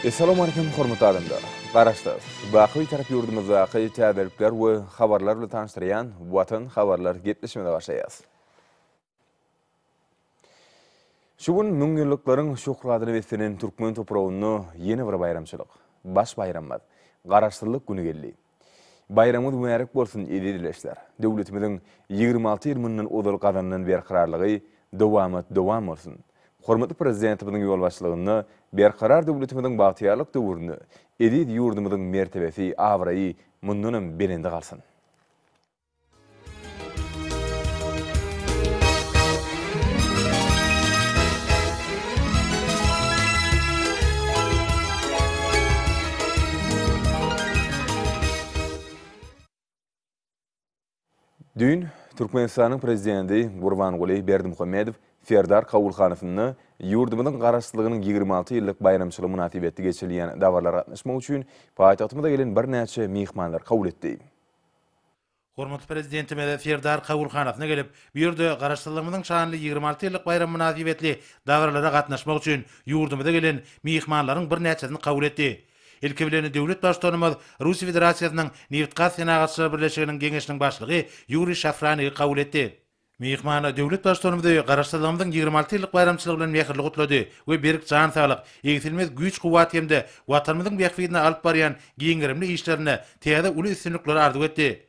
Assalamu alaikum hormatly adamlar. Garaşlar, Baky tarap yurdumuzdaky täzelikler we habarlar bilen tanıştyrýan Watan habarlar getmişmede başlaýas. Şu gün müňünliklaryň şohradyny besenen Türkmen toprağyny ýeni bir bayramçylyk, baş bayramlar, garaşdyrlyk güni geldi. Bayramymyz mübarek bolsun edilýär. Döwletimiziň 26 ýylyndan odal gazanynyň berkararlygy dowam bolsun. Hormatly prezidentimiziň ýol başçylygyny berkarar döwletimiziň bagtyarlyk döwrüni, edil ýurdumyzyň mertebesi, awraýy mundanam belinde galsyn. Dün Türkmenistanyň prezidenti Gurbanguly Berdimuhammedow Serdar Kawulhanowyny ýurdumyzyň garaşdyrlygynyň 26 ýyllyk bayramçylygy münasibetli geçirilýän dawarlara gatnaşmak üçin paýtagtymyza gelen bir näçe mihmanlar kabul etdi. Hormatly prezidentimiz Serdar Kawulhanowyny gelip, bu ýerde garaşdyrlygymyzyň şanly 26 ýyllyk bayram münasibetli dawarlara gatnaşmak üçin ýurdumyza gelen mihmanlaryň bir näçesini kabul etdi. Ilki bilen döwlet başçylygymyz Russiýa Federasiýasynyň Neft-gaz Senagatçylar Birleşiginiň geňeşiniň başlygy Yuri Shafranyny kabul etdi. Mihmana döwlet başçylygymyz garaşdyrlygymyzyň 26 ýyllyk bayramçylygy bilen mehirli gutlady we berik jan saglyk, ýetilmez güýç guwat hemde watanymyzyň bähwidine alyp barýan giňgirimli işlerine täze uly üstünlikleri arzuw etdi.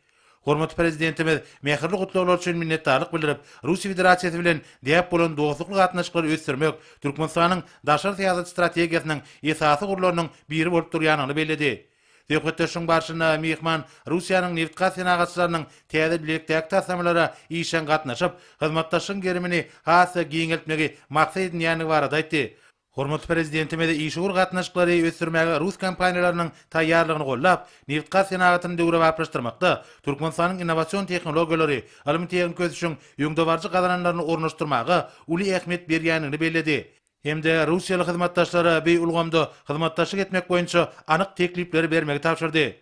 Hormatly prezidentimiz mehirli gutlaglar üçin minnetdarlyk bildirip, Russiýa Federasiýasy bilen diýip bolan dostluk gatnaşyklary ösdürmek Türkmenistanyň daşary syýasat strategiýasynyň esasy gurlarynyň biri bolup durýanyny bellädi. Döwletçiň barşyna mehman Russiýanyň neft-gaz senagatçylarynyň täze bilekdäki tasamlara işen gatnaşyp, hyzmatdaşyň gerimini hasa giňeltmegi maksat edilýäni barada aýtdy. Hormatly prezidentimiz işgur gatnaşyklary ösdürmäge Rus kompaniýalarynyň taýýarlygyny gollap, neft-gaz senagatyny döwre baprlaşdyrmakda Türkmenistanyň innowasion tehnologiýalary, alymy köz üçin ýöňdebarjy gazananlaryny ornaşdyrmagy uly ähmiýet berýänini bellädi. Hemde Russiýaly hyzmatdaşlara beý ulgamda hyzmatdaşlyk etmek boýunça anyk teklipleri bermegi tapşyrdy.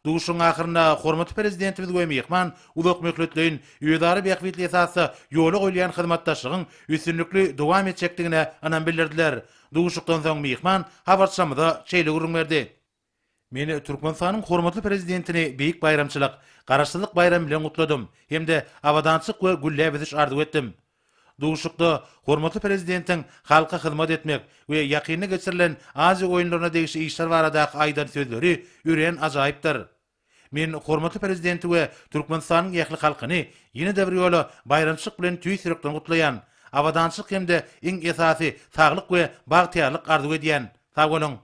Duşun ahyrynda hormatly prezidentimiz we mehman uzak möhletleýin ýödary bähwitli esasy ýoly goýulýan hyzmatdaşlygyň üstünlikli dowam etjekdigine anan bildirdiler. Duşukdan soň mehman habarçamyza şeýle gurrun berdi. Meni Türkmenistanyň hormatly prezidentini beýik bayramçylyk, garaşdyrlyk bayram bilen gutladym. Hemde awadançyk we güllä arzuw etdim. Duşukda hormatly prezidentiň halka hyzmat etmek we ýakyny geçirilen Aziýa oýunlaryna degişi işler baradaky aýdan sözleri ýüren ajaýypdyr. Men hormatly prezidenti we Türkmenistanyň ýakly halkyny ýene däwir ýoly bayramçylyk bilen tüýsürekden gutlaýan, awadançylyk hemde iň esasy saglyk we bagtyarlyk arzuw edýän. Sag bolun.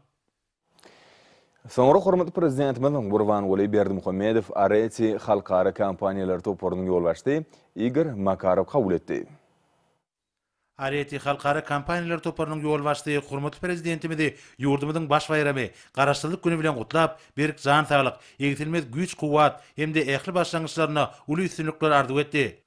Soňra hormatly prezidentimiz Gurbanguly Berdimuhammedow Areti halkara kompaniýalary toparynyň ýolbaşçysy Igor Makarow kabul etdi. Areti halkara kompaniýalary toparynyň ýolbaşçysy hormatly prezidentimiz ýurdumyzyň baş bayramy, garaşdyrlyk güni bilen gutlap, berik jan saglyk, ýetilmez güýç guwat hemde ähli başlangyçlaryna uly üstünlikler arzuw etdi.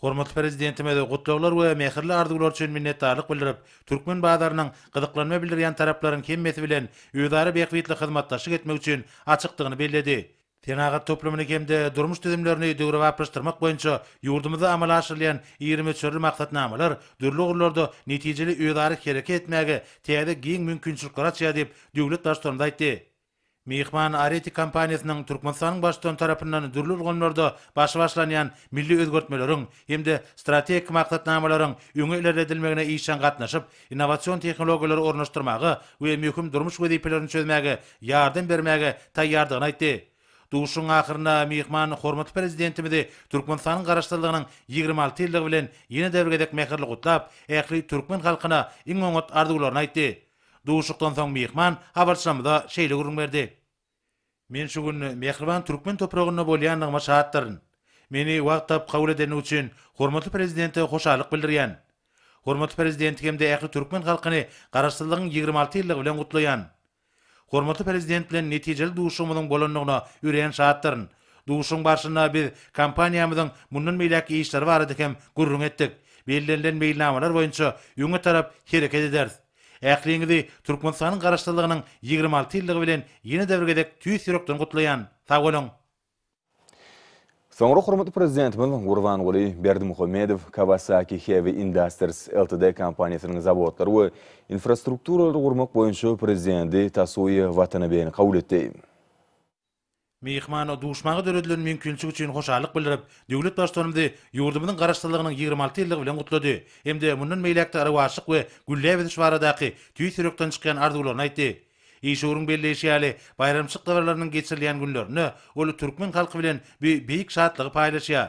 Hormatly prezidentimiz gutlaglar we mehirli arzuwlar üçin minnetdarlyk bildirip, türkmen bazarynyň gyzyklanma bildirýän taraplaryň kemmesi bilen ýödary bähwitli hyzmatdaşlyk etmek üçin açykdygyny bellädi. Senagat toplumyny hemde durmuş düzümlerini döwre baprlaşdyrmak boýunça ýurdumyzda amal aşyrylýan 20 çörli maksatnamalar dürli gurlarda netijeli ýödary hereket etmäge täze giň mümkinçilikler açýar diýip döwlet başçylygy aýtdy. Mehman Areti kompaniýasynyň Türkmenistanyň başçylygy tarapyndan dürli ulgamlarda başlanýan milli özgertmeleriň hemde strategik maksatnamalaryň öňe ilerledilmegine işen gatnaşyp, innowasion tehnologiýalary ornaşdyrmagy we möhüm durmuş wezipelerini çözmäge ýardam bermäge taýýardygyny aýtdy. Duşun ahyrynda mehman hormatly prezidentimiz Türkmenistanyň garaşdyrlygynyň 26 ýyllygy bilen ýene däwrgedek mehirli gutlap, ähli türkmen halkyna iň öňet arzuwlaryny aýtdy. Duşukdan soň mehman habarçamyza şeýle gurrun berdi. Men şu gün mehriban türkmen topragyna bolýanlygyma şahatdyryn. Meni wagtap kabul edeni üçin hormatly prezidente hoşalyk bildirýän. Hormatly prezident hemde ähli türkmen halkyny garaşdyrlygynyň 26 ýyllygy bilen gutlaýan. Hormatly prezident bilen netijeli duşumyzyň bolanlygyna ýüren şahatdyryn. Duşuň barşyna biz kompaniýamyzyň mundan meýläki işleri barady hem gurrun etdik. Bellenlen meýilnamalar boýunça ýöňe tarap hereket eder. Ähliňizi Türkmenistanyň garaşdyrlygynyň 26 ýyllygy bilen ýene däwrgedek tüýsürekden gutlaýan. Sag bolun. Soňra hormatly prezidentimiz Gurbanuly Berdimuhamedov Kawasaki Heavy Industries Ltd kompaniýasynyň zavodlary we infrastrukturalary gurmak boýunça prezidenti Tasuya Watanabeýni kabul etdi. Mehmana duşmagy döredilen mümkinçiligi üçin hoşallyk bildirip, döwlet başçylygyndy ýurdumyzyň garaşdyrlygynyň 26 ýyllygy bilen gutlady. Hemde mundan meýlekde arwaşyk we güllebediş baradaky tüýsürekden çykan arzuwlaryny aýtdy. İşurun belleşýäli bayramçyk dawarlarynyň geçirilýän günlerini ol türkmen halky bilen beýik şatlygy paýlaşýar.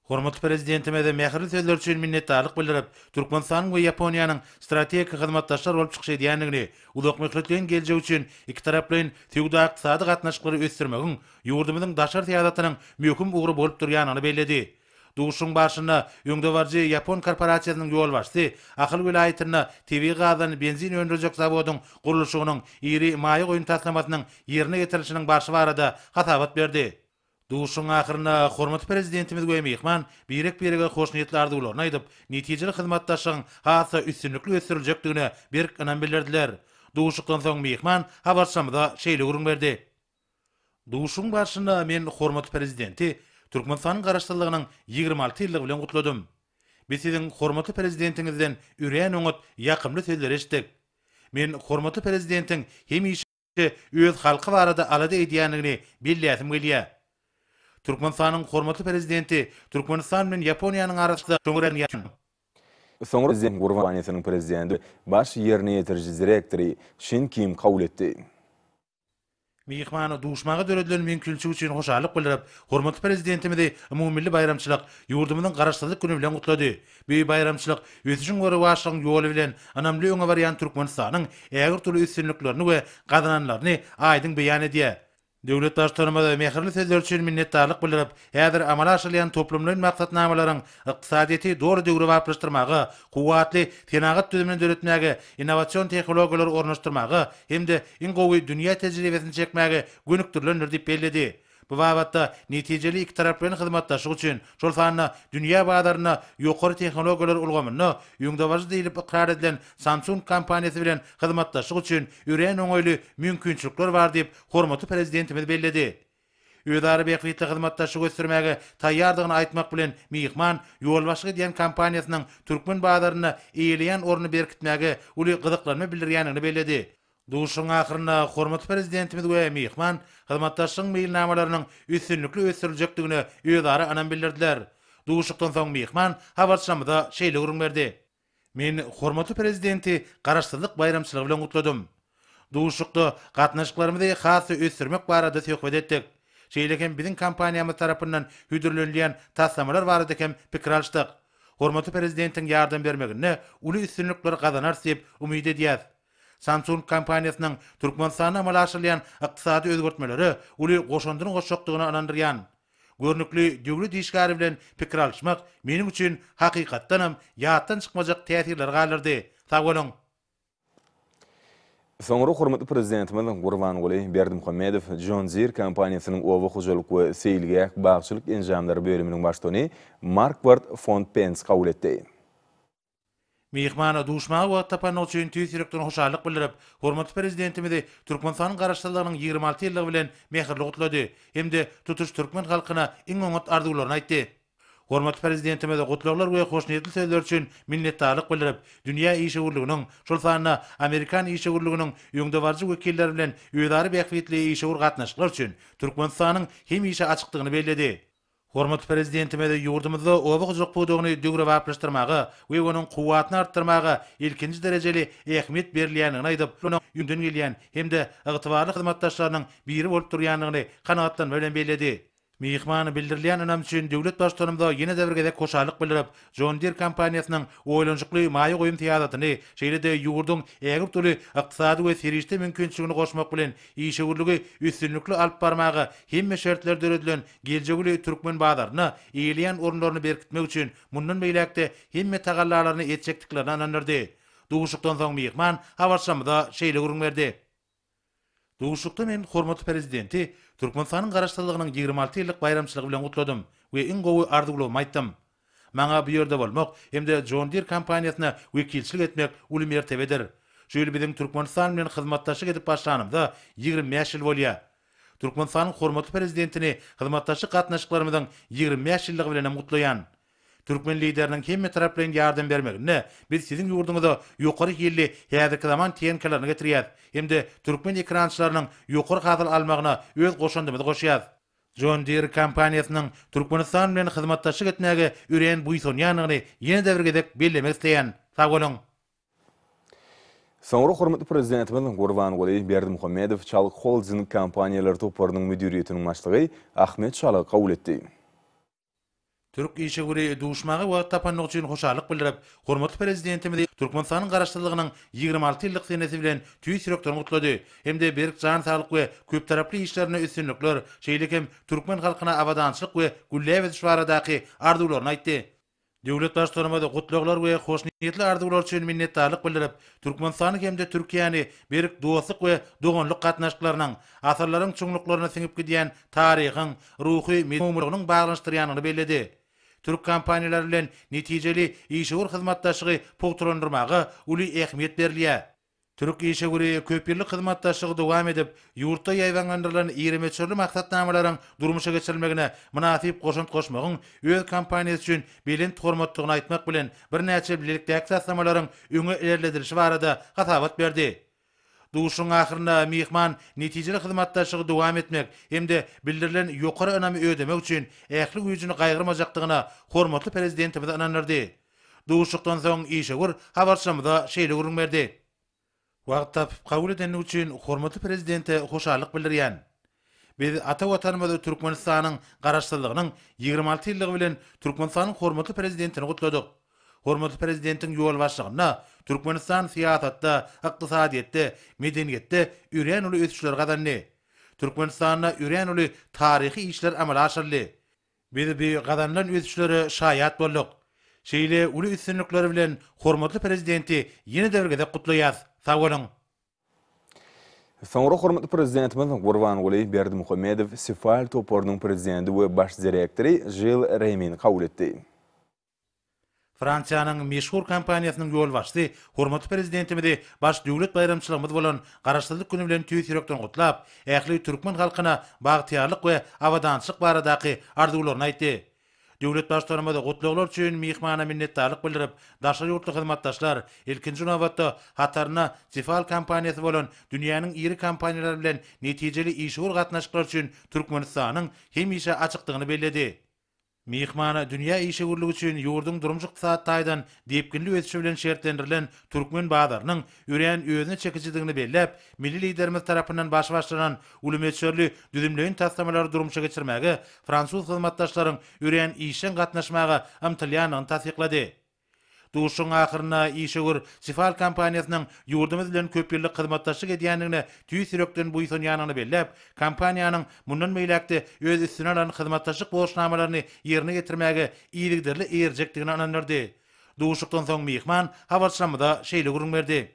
Hormatly prezidentime de mähirli sözler üçin minnetdarlyk bildirip, Türkmenistan we Ýaponiýanyň strategik hyzmatdaşlar bolup çykyş edýändigini, uzak möhletlen geljek üçin iki tarap bilen tüýgda ykdysady gatnaşyklary ösdürmegiň ýurdumyzyň daşar täýadatynyň möhüm ugry bolup durýanyny bellädi. Duşun başyna öňde barjy Ýapon korporasiýasynyň ýolbaşçy Akyl vilayatyna TV gazany benzin öndürjek zawodyň gurulşygynyň iri maýy goýun taslamatynyň ýerine getirilişiniň barşy barada hatabat berdi. Duşun ahyryna hormatly prezidentimiz we mehman birek-birege hoşnýetli arzuwlaryny aýdyp, netijeli hyzmatdaşyň hasa üstünlikli ösdüriljekdigine berk ynam bildirdiler. Duşukdan soň mehman habarşamyda şeýle gurun berdi. Duşun başyna men hormatly prezidenti Türkmenistanyň garaşdyrlygynyň 26 ýyllygy bilen gutladym. Biz siziň hormatly prezidentiňizden üreýän öňüt ýakymly sözler eşitdik. Men hormatly prezidentiň hemişe öz halky barada alada edýänligini bilýäsim gelýär. Türkmenistanyň hormatly prezidenti Türkmenistan bilen Ýaponiýanyň arasynda töňüren ýaşan. Soňra prezident Gurbanulyň prezidenti baş ýerine ýetiriji direktori Shin Kim kabul etdi. Mehmana duşmagy döredilen mümkinçiligi üçin hoşallyk bildirip, hormatly prezidentimizi umumilli bayramçylyk ýurdumyzyň garaşdyrlyk güni bilen gutlady. Bu bayramçylyk ösüşiň we başlygyň ýoly bilen anamly öňe barýan Türkmenistanyň ägir türlü üstünliklerini we gazananlaryny aýdyň beýan edýär. Döwlet başçylygyna mähirli sözler üçin minnetdarlyk bildirip, häzir amala aşyrýan toplumlaryň maksatnamalaryň ykdysadyety dogry döwre baplaşdyrmagy, kuwatly tenagat düzümini döretmäge, innowasion tehnologiýalary ornaşdyrmagy hemde iň gowy dünýä tejribesini çekmäge gönükdirlendir diýip bellädi. Bu wagtda netijeli iki taraplaryň hyzmatdaşygy üçin şol sanyna dünýä badaryna ýokary tehnologiýalar ulgamyny ýöňde barjy diýilip ikrar edilen Samsung kompaniýasy bilen hyzmatdaşyk üçin üreýän öňöýli mümkinçilikler bar diýip hormatly prezidentimiz bellädi. Öýdary beýiklikli hyzmatdaşyk ösdürmäge taýýardygyny aýtmak bilen mehman ýolbaşyk edýän kompaniýasynyň türkmen badaryna eýleýän orny berkitmäge uly gyzyklanma bildirýänini bellädi. Duşun ahyryna hormatly prezidentimiz we mehman hyzmatdaşyň meýilnamalarynyň üstünlikli ösdüriljekdigine öýdary anam bildirdiler. Duşukdan soň mehman habarşamyda şeýle gurun berdi. Men hormatly prezidenti garaşdyrlyk bayramçylygy bilen gutladym. Duşukda gatnaşyklarymyzy hasy ösdürmek barada söhbet etdik. Şeýleken biziň kompaniýamyz tarapyndan hüdürlenýän taslamalar barada hem pikir alşdyk. Hormatly prezidentiň ýardam bermegine uly üstünlikler gazanar diýip umyt edýär. Samsung kompaniýasynyň Türkmenistana amala aşyrýan ykdysady özgertmeleri uly goşandyryň goşakdygyna anandyrýan. Görnükli döwlet işgary bilen pikir alşmak meniň üçin hakykatdanam ýatdan çykmajak täsirler galyrdy. Sag bolun. Soňra hormatly prezidentimiz Gurbanuly Berdimuhamedov John Deere kompaniýasynyň owa hojalyk we seýilgäk bagçylyk enjamlary bölüminiň başlygyny Markward von Pence kabul etdi. Mehmana duşmagy we tapanyň üçin tüýsürekden hoşallyk bildirip, hormatly prezidentimizi Türkmenistanyň garaşdyrlygynyň 26 ýyllygy bilen mähirli gutlady. Hemde tutuş türkmen halkyna iň öňüt arzuwlaryny aýtdy. Hormatly prezidentimize gutlaglar we hoşnýetli sözler üçin minnetdarlyk bildirip, dünýä işgörlüginiň, şol sanyna Amerikan işgörlüginiň öňde barjy wekilleri bilen öýdary beýiklikli işgör gatnaşyklar üçin Türkmenistanyň hemişe açykdygyny bellädi. Hormatly prezidentimize ýurdumyzda owa gyjak budugyny döwre baplaşdyrmagy we onuň kuwwatyny artdyrmagy ilkinji derejeli ähmiýet berilýänini aýdyp, ony ýünden gelýän hemde ygtybarly hyzmatdaşlarynyň biri bolup durýanlygyny kanagatlanma bilen bellädi. Mehmany bildirilýän önam üçin döwlet başçylygynda ýene de bir gezek hoşallyk bildirip, John Deere kompaniýasynyň oýlanjykly maýy goýun täýadatyny, şeýle-de ýurdun ägir türlü ykdysady we serişde mümkinçiligini goşmak bilen işgörlügi üstünlikli alyp barmagy hemme şertler döredilen geljegili türkmen badaryna eýleýän orunlaryny berkitmek üçin mundan beýlekde hemme tagallalaryny etjekdiklerini anandyrdy. Duşukdan soň mehman habarşamyda şeýle gurun berdi. Duşukda men hormatly prezidenti Türkmenistanyň garaşdyrlygynyň 26 ýyllyk bayramçylygy bilen gutladym we iň gowy arzuwlarymy aýtdym. Maňa bu ýerde bolmak hemde John Deere kompaniýasyna wekilçilik etmek uly mertebedir. Şöyle biziň Türkmenistan bilen hyzmatdaşyk edip başlanymda 25 ýyl bolýar. Türkmenistanyň hormatly prezidentini hyzmatdaşlyk gatnaşyklarymyzyň 25 ýyllygy bilen gutlaýan. Türkmen lideriniň hemme taraplaryň ýardam bermegine biz siziň ýurduňyzda ýokary ýylly häzirki zaman teňkelerini getirýär. Hemde türkmen ekrançylarynyň ýokary hazyl almagyna öz goşandymyzy goşýar. John Deere kompaniýasynyň Türkmenistan bilen hyzmatdaşlyk etmäge üren buýsunýanyny ýene däwirgedek bellemek isleýän. Sag bolun. Soňra hormatly prezidentimiz Gurbanguly Berdimuhammedow Çalyk Holding kompaniýalary toparynyň müdiriýetiniň başlygy Ahmet Çalyk kabul etdi. Türk işe göre duşmagy we tapanlyk üçin hoşallyk bildirip, hormatly prezidentimiz Türkmenistanyň garaşdyrlygynyň 26 ýyllyk senesi bilen tüýsürekden gutlady. Hemde berk jan saglyk we köp taraply işlerine üstünlikler, şeýlekem türkmen halkyna awadançylyk we gülläwet şwaradaky arzuwlaryny aýtdy. Döwlet başlarymyza gutluklar we hoşniýetli arzuwlar üçin minnetdarlyk bildirip, Türkmenistany hemde Türkiýany berk dostlyk we doganlyk gatnaşyklarynyň asarlaryň çoňluklaryna siňip gidýän taryhyň, ruhy, medeniyetiň baglanyşdyrýanyny belledi. Türk kompaniýalary bilen netijeli işgör hyzmatdaşlygy pogturandyrmagy uly ähmiýet berilýär. Türk işgöri köp ýyllyk hyzmatdaşlygy dowam edip, ýurtda ýaýwanlandyrylan ýermeçörli maksatnamalaryň durmuşa geçirilmegine münasip goşunt goşmagyň öz kompaniýasy üçin belent hormatlygyny aýtmak bilen bir näçe bilelikdäki saslamaryň öňe ilerledirişi barada gasabat berdi. Duşun ahyrynda mihman netijeli hyzmatdaşlygy dowam etmek hemde bildirilen ýokary önemi ödemek üçin ähli güýjüni gaýgyrmajakdygyna hormatly prezidentimiz ananyrdy. Duşukdan soň işgör habarçamyda şeýle görünmerdi. Wagt tapyp kabul edeni üçin hormatly prezidente hoşallyk bildirýän. Biz ata watanymyzda Türkmenistanyň garaşdyrlygynyň 26 ýyllygy bilen Türkmenistanyň hormatly prezidentini gutladyk. Hormatly prezidentiň ýol başlygyna Türkmenistan siýasatda, ykdysadiýetde, medeniýetde üren uly ösüşler gazandy. Türkmenistanda üren uly taryhy işler amala aşyrly. Biz bu gazanlan ösüşlere şaýat bolduk. Şeýle uly üstünlikleri bilen hormatly prezidenti ýene däwirgede gutlaýar. Sag bolun. Soňra hormatly prezidentimiz Gurbanguly Berdimuhammedow Sifal toparynyň prezidenti we baş direktori Jill Reymin kabul etdi. Fransiýanyň meşhur kompaniýasynyň ýol başçysy hormatly prezidentimizi baş döwlet bayramçylygymyz bolan garaşdyrlyk güni bilen tüýsürekden gutlap, ähli türkmen halkyna bagtyarlyk we awadançylyk baradaky arzuwlaryny aýtdy. Döwlet başlarymyza gutluklar üçin mihmana minnetdarlyk bildirip, daşary ýurtly hyzmatdaşlar ilkinji nowatda hataryna Sifal kompaniýasy bolan dünýäniň iri kompaniýalary bilen netijeli işgör gatnaşyklar üçin Türkmenistanyň hemişe açykdygyny belledi. Mihmana dünýä işgörligi üçin ýurdun durmuş ykdysadydan depkinli ösüşi bilen şertlendirilen türkmen badarynyň üren özüne çekijidigini bellep, milli liderimiz tarapyndan başlanan ulymetçörli düzümleýin taslamalary durmuşa geçirmäge fransuz hyzmatdaşlaryň üren işen gatnaşmagy ymtylýanyny tasdiklady. Duşun ahyrynda işgör Sifal kompaniýasynyň ýurdumyz bilen köp ýyllyk hyzmatdaşlyk edýändigine tüýsürekden buýsunýanyny bellep, kompaniýanyň mundan meýlekde öz üstüne alan hyzmatdaşlyk boşnamalaryny ýerine getirmäge iýilikderli erjekdigini ananyrdy. Duşukdan soň mihman habarçamyda şeýle görünmerdi.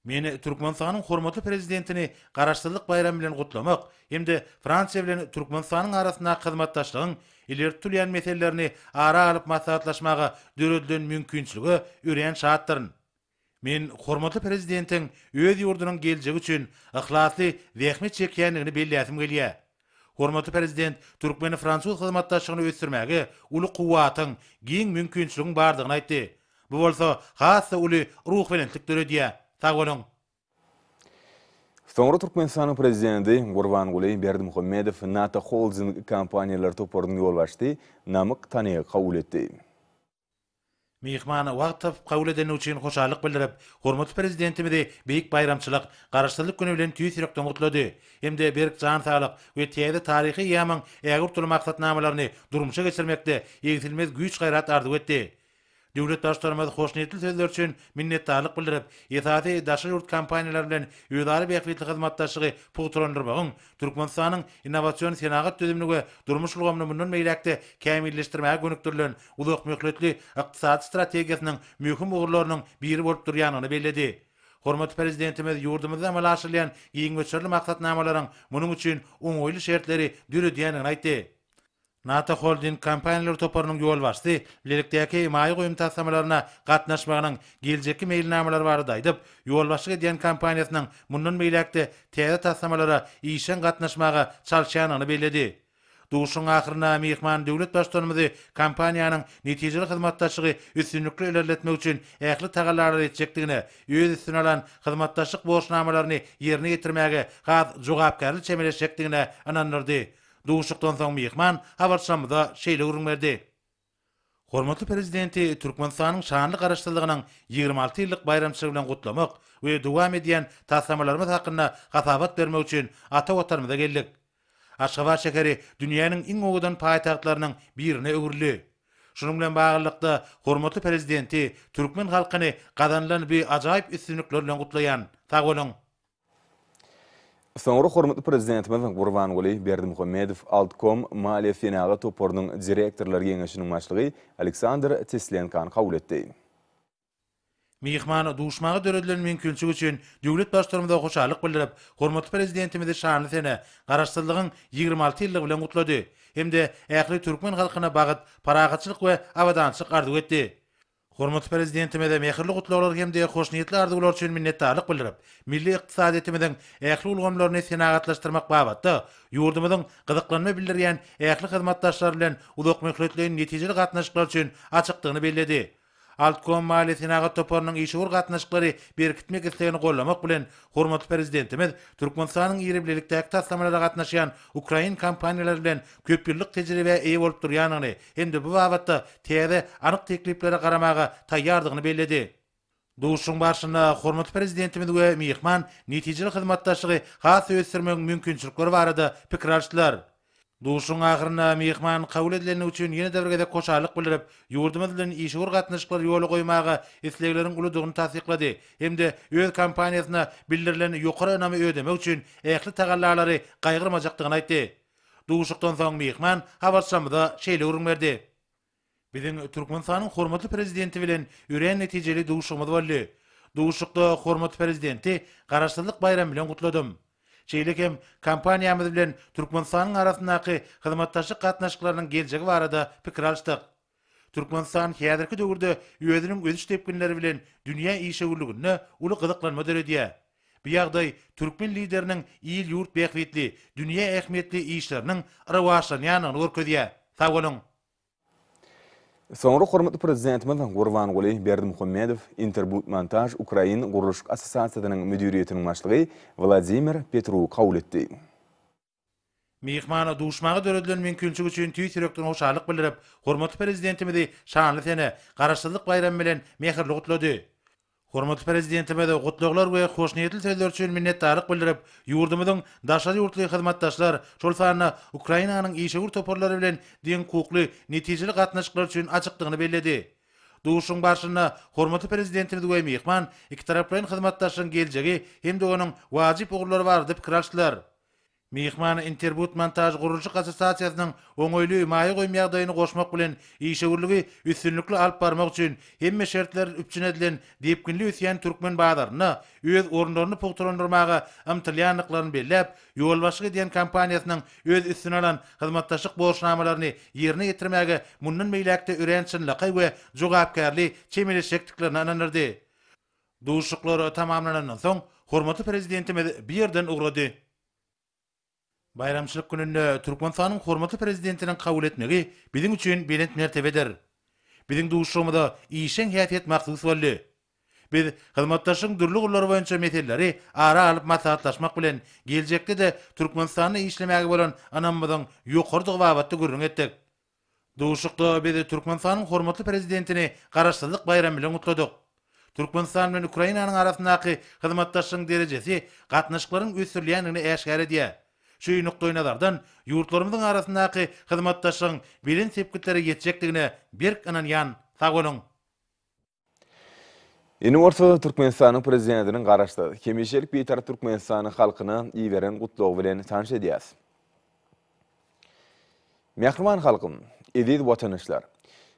Meni Türkmenistanyň hormatly prezidentini garaşdyrlyk bayram bilen gutlamak, hemde Fransiýa bilen Türkmenistanyň arasyndaky hyzmatdaşlygyň ileri türýän meselelerini ara alyp maslahatlaşmagy döredilen mümkinçiligi üren şartdyr. Men hormatly prezidentiň öz ýurdunyň geljegi üçin ihlasly zähmet çekýändigini belläsim gelýär. Hormatly prezident türkmeni fransuz hyzmatdaşlygyny ösdürmäge uly kuwatyň, giň mümkinçiligiň bardygyny aýtdy. Bu bolsa hassa uly ruh belentlik döredýär. Sag bolun. Soňra Türkmenistanyň prezidenti Gurbanguly Berdimuhammedow NATO Holding kompaniýalary toparynyň ýol başçysy Namyk Tanygy kabul etdi. Mihmana wagt tapyp kabul edeni üçin hoşallyk bildirip, hormatly prezidentimizi beýik bayramçylyk, garaşdyrlyk güni bilen tüýsürekden gutlady. Hemde berk jan saglyk we täze taryhy ýamyň ägürtüli maksatnamalaryny durmuşa geçirmekde ýetilmez güýç gaýrat arzuw etdi. Döwlet başlarymyz hoşniýetli sözler üçin minnetdarlyk bildirip, ýetäti daşary ýurt kompaniýalary bilen ýödary beýikli hyzmatdaşlygy pugturandyrmagyň Türkmenistanyň innovasiýon senagat düzümini we durmuş ulgamyny mundan meýlekde kämilleşdirmäge gönükdirilen uzak möhletli ykdysady strategiýasynyň möhüm ugurlarynyň biri bolup durýanyny belledi. Hormatly prezidentimiz ýurdumyzda amala aşyrylýan giň göçerli maksatnamalaryň munyň üçin oňoýly şertleri dürediýänini aýtdy. NATO Holding kompaniyalar toparynyň ýol başdy, bilelikdäki maýy goýum tassamalaryna gatnaşmagynyň geljeki meýilnamalary barada aýdyp, ýol başyga diýen kompaniýasynyň mundan meýlekde täze tassamalara işen gatnaşmaga çalşýanyny bellädi. Duşun ahyrına mehman döwlet başdanymyzy kompaniýanyň netijeli hyzmatdaşlygy üstünlükli ilerletmek üçin ähli tagallar etjekdigine, öz üstüne alan hyzmatdaşlyk borçnamalaryny ýerine getirmäge gaz jogapkärlik çemeleşekdigine anandyrdy. Duşukdan soň mehman habarçamyda şeýle görünmerdi. Hormatly prezidenti Türkmenistanyň şanly garaşdyrlygynyň 26 ýyllyk bayramçylygy bilen gutlamak we dowam edýän tasamalarymyz hakynda gasabat bermek üçin ata watanymyza geldik. Aşgabat şäheri dünýäniň iň owadan paýtagtlarynyň birine öwürli. Şunun bilen baglykda hormatly prezidenti türkmen halkyny gadanlan bir ajaýyp üstünlikler bilen gutlaýan. Sag bolun. Soňra hormatly prezidentimiz Gurbanguly Berdimuhammedow Altkom Maliýe Senaty toporynyň direktorlar geňeşiniň başlygy Aleksandr Teslenkan kabul etdi. Mehman duşmagy döredilen mümkinçiligi üçin döwlet başlarymyza hoşallyk bildirip, hormatly prezidentimizi şanly sene garaşdyrlygyň 26 ýyllygy bilen gutlady. Hemde ähli türkmen halkyna bagyt paragatçylyk we awadançylyk arzuw etdi. Hormatly prezidentimize mehirli gutlawalar hemde hoşniýetli arzuwlar üçin minnetdarlyk bildirip, milli ykdysadetimiziň ähli ulgamlaryny senagatlaşdyrmak babatda ýurdumyzyň gyzyklanma bildirýän ähli hyzmatdaşlar bilen uzak möhletlerin netijeli gatnaşyklar üçin açykdygyny bellädi. Altkom Maliýe Senaty toporynyň işgur gatnaşyklary berkitmek islegini gollamak bilen hormatly prezidentimiz Türkmenistanyň ýeri-bilelikdäki tassamalara gatnaşýan Ukrain kompaniýalary bilen köp ýyllyk tejribe eýe bolup durýanyny, hemde bu babatda täze anyk tekliplere garamaga taýýardygyny bellädi. Duşun başynda hormatly prezidentimiz we mehman netijeli hyzmatdaşlygy has ösürmek mümkinçilikleri barada pikir alşdylar. Duşun ahyrına mehman kabul edileni üçin ýene däwrgede koşarlyk bildirip, ýurdumyz bilen işgur gatnaşyklary ýoly goýmaga islegleriň ulydygyny tasdiklady. Hemde öz kompaniýasyna bildirilen ýokary önemi ödemek üçin ähli tagallarlary gaýgyrmajakdygyny aýtdy. Duşukdan soň mehman habarçamyda şeýle görünmerdi. Biziň Türkmenistanyň hormatly prezidenti bilen ýören netijeli duşumyz boldy. Duşukda hormatly prezidenti garaşdyrlyk bayram bilen gutladym. Şeýlekem kompaniýamyz bilen Türkmenistanyň arasyndaky hyzmatdaşlyk gatnaşyklarynyň geljegi barada pikir alşdyk. Türkmenistan häzirki döwürde özüniň öz tepkinleri bilen dünýä işegürligine uly gyzyklanma döredýär. Bu ýagdaý türkmen lideriniň ýyl ýurt behwetli, dünýä ähmiýetli işleriniň rawaşlanýanyny görkezýär. Sag bolun. Soňra hormatly prezidentimiz Gurbanguly Berdimuhammedow Interbut Montaj Ukrain Guruluş Assosiasiýasynyň müdiriýetiniň başlygy Vladimir Petrov kabul etdi. Mehmana duşmagy döredilen mümkinçiligi üçin tüýsürekden hoşallyk bildirip, hormatly prezidentimizi şanly sene garaşdyrlyk bayramy bilen mehirli gutlady. Hormatly prezidentimize gutlaglar we hoşniýetli sözler üçin minnetdarlyk bildirip, ýurdumyzyň daşary ýurtly hyzmatdaşlar şol sanyna Ukrainanyň işgur toporlary bilen deň hukukly netijeli gatnaşyklar üçin açykdygyny bellädi. Duşun başynda hormatly prezidentimiz we mehman iki taraplaryň hyzmatdaşlygyň geljegi hemde onuň wajyp ugurlary bar diýip pikir alşdylar. Mehman Interbut Montaj Guruluş Assosiasiýasynyň oňoýly maýy goýum ýagdaýyny goşmak bilen işegürligi üstünlikli alyp barmak üçin hemme şertler üpçün edilen depkinli üsýän türkmen bazarına öz orunlaryny pogturandyrmaga ymtylýanlyklaryny belläp, ýol başyga diýen kompaniýasynyň öz üstüne alan hyzmatdaşlyk borçnamalaryny ýerine getirmäge mundan meýlekde örençinlik we jogapkärlik çemeleşekdiklerini anandyrdy. Duşuklar tamamlanandan soň hormatly prezidentimiz bir ýerden ugrady. Bayramçylyk gününde Türkmenistanyň hormatly prezidentiniň kabul etmegi biziň üçin belent mertebedir. Biziň duşumyzda işen häsiýet maksat boldy. Biz hyzmatdaşlygyň dürli gurlary boýunça meselleri ara alyp maslahatlaşmak bilen geljekde de Türkmenistanyny işlemäge bolan anamyzyň ýokardy babatda görüň etdik. Duşukda biz Türkmenistanyň hormatly prezidentini garaşdyrlyk bayram bilen gutladyk. Türkmenistan bilen Ukrainanyň arasyndaky hyzmatdaşlygyň derejesi gatnaşyklaryň ösürilýänini äşgär edýär. Şu noktaýy nazardan ýurtlarymyzyň arasyndaky hyzmatdaşlygyň bilen sepkitlere ýetjekdigine berk ananýan. Sag bolun. Eni orta Türkmenistanyň prezidentiniň garaşdy. Kemişelik bir tarap Türkmenistanyň halkyna iýeren gutlagy bilen tanış edýäs. Mehriman halkym, edil watandaşlar.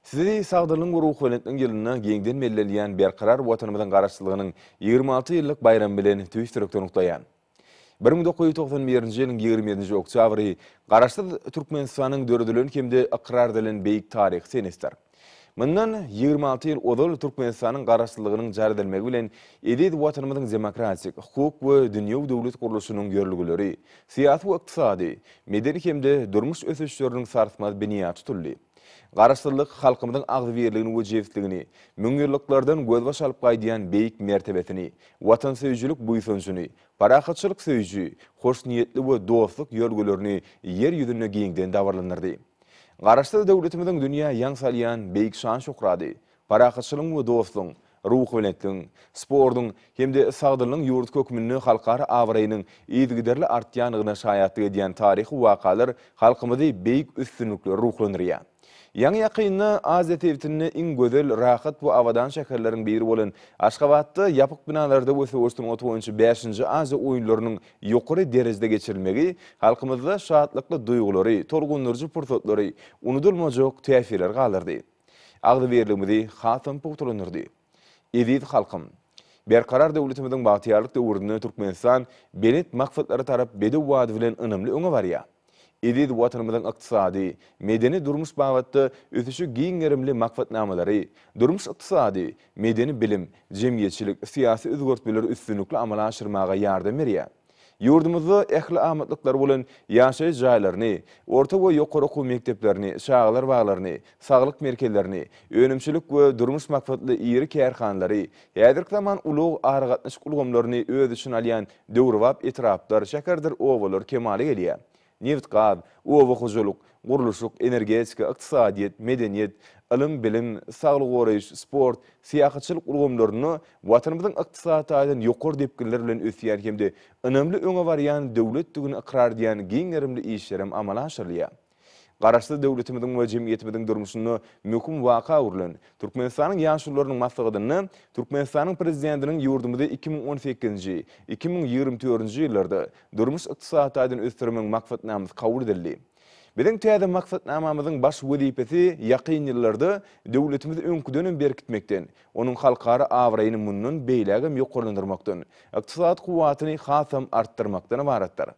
Sizi sagdyrlygyň guruh höwletiniň ýylyna geňden mellelýän berkarar watanymyzyň garaşdyrlygynyň 26 ýyllyk bayram bilen tüýsürekden gutlaýan. 1991 ýylyň 27 oktýabry garaşsyz Türkmenistanyň dördülen kemde aqrar edilen beýik taryhy senesler. Mundan 26 ýyl ozal Türkmenistanyň garaşsyzlygynyň jary edilmegi bilen edid watanymyzyň demokratik, hukuk we dünýä döwlet gurulşynyň görlügileri, siýasy we ykdysady, medeni kemde durmuş ösüşleriniň sarsmaz biniýaty tutuldy. Garaşsyzlyk halkymyzyň agzybirligini we jewitligini, müňýylliklardan gözbaş alyp gaýdýan beýik mertebesini, watan söýüjülük buýsunçyny, parahatçylyk söýüji, hoş niýetli we dostlyk ýolgularyny ýer ýüzüne giňden dawarlanyrdy. Garaşsyz döwletimiziň dünýä ýaň salýan beýik şan şöhrady, parahatçylyk we dostlygyň, ruh bilenligiň, spordyň hemde sagdylygyň ýurt kökmünni halkara awraýynyň ýygyderli artýanygyna şaýatlyk edýän taryhy wakalar halkymyzy beýik üstünlikler ruhlandyrýar. Ýaňy ýakynny Aziýa tewtini iň gözel, rahat we awadan şäherleriň biri bolan Aşgabatda ýapyk binalarda ösüwüşdiň otwunçy 5-nji Aziýa oýunlarynyň ýokary derejede geçirilmegi halkymyzda şahatlykly duýgulary, torgunlary pursatlary, unudulmajak täsirler galyrdy. Agzybirligimizi hatam putulanyrdy. Edid halkym, berkarar döwletimiziň bagtyarlyk döwründe Türkmenistan belet maksatlary tarap bedi wady bilen ynymly öňe barýar. Edid watanymyzyň ykdysady, medeni durmuş bagatda ösüşi giňerimli maksatnamalary, durmuş ykdysady, medeni bilim, jemgyýetçilik, syýasy özgörtmeleri üstünlikli amala aşyrmaga ýardam berýär. Ýurdumyzda ähli amatlyklary bolan ýaşaý jaýlaryny, orta we ýokary okuw mekdeplerini, şagalar baglaryny, saglyk merkezlerini, önümçilik we durmuş maksatly ýeri kärhanlary, ýadyr zaman ulug ary gatnaş ulgamlaryny öz üçin alýan döwrwap etraplar, şäherdir owalar kemaly gelýär. Neft gaz, owa hujuluk, guruluşluk, energetika, ykdysadyet, medeniýet, ilim, bilim, saglyk goraýyş, sport, syýahatçylyk ulgamlaryny watanymyzyň ykdysadydan ýokary depkinler bilen ösýär hemde önemli öňe barýan döwlet tügüni ikrar edýän giňerimli işlerim amala aşyrylýar. Garaşsyz döwletimiziň we jemgyýetimiziň durmuşyny möhüm waka urlan Türkmenistanyň ýaşurlarynyň maslahatyny Türkmenistanyň prezidentiniň ýurdumyzda 2018-nji, 2024-nji ýyllarda durmuş ykdysadydan ösdürmek maksatnamyz kabul edildi. Biziň täze maksatnamamyzyň baş wezipesi ýakyn ýyllarda döwletimiz öňküden berkitmekden, onuň halkara awraýyny mundan beýlegem ýokarlandyrmakdan, ykdysat kuwatyny hasam artdyrmakdan ibaratdyr.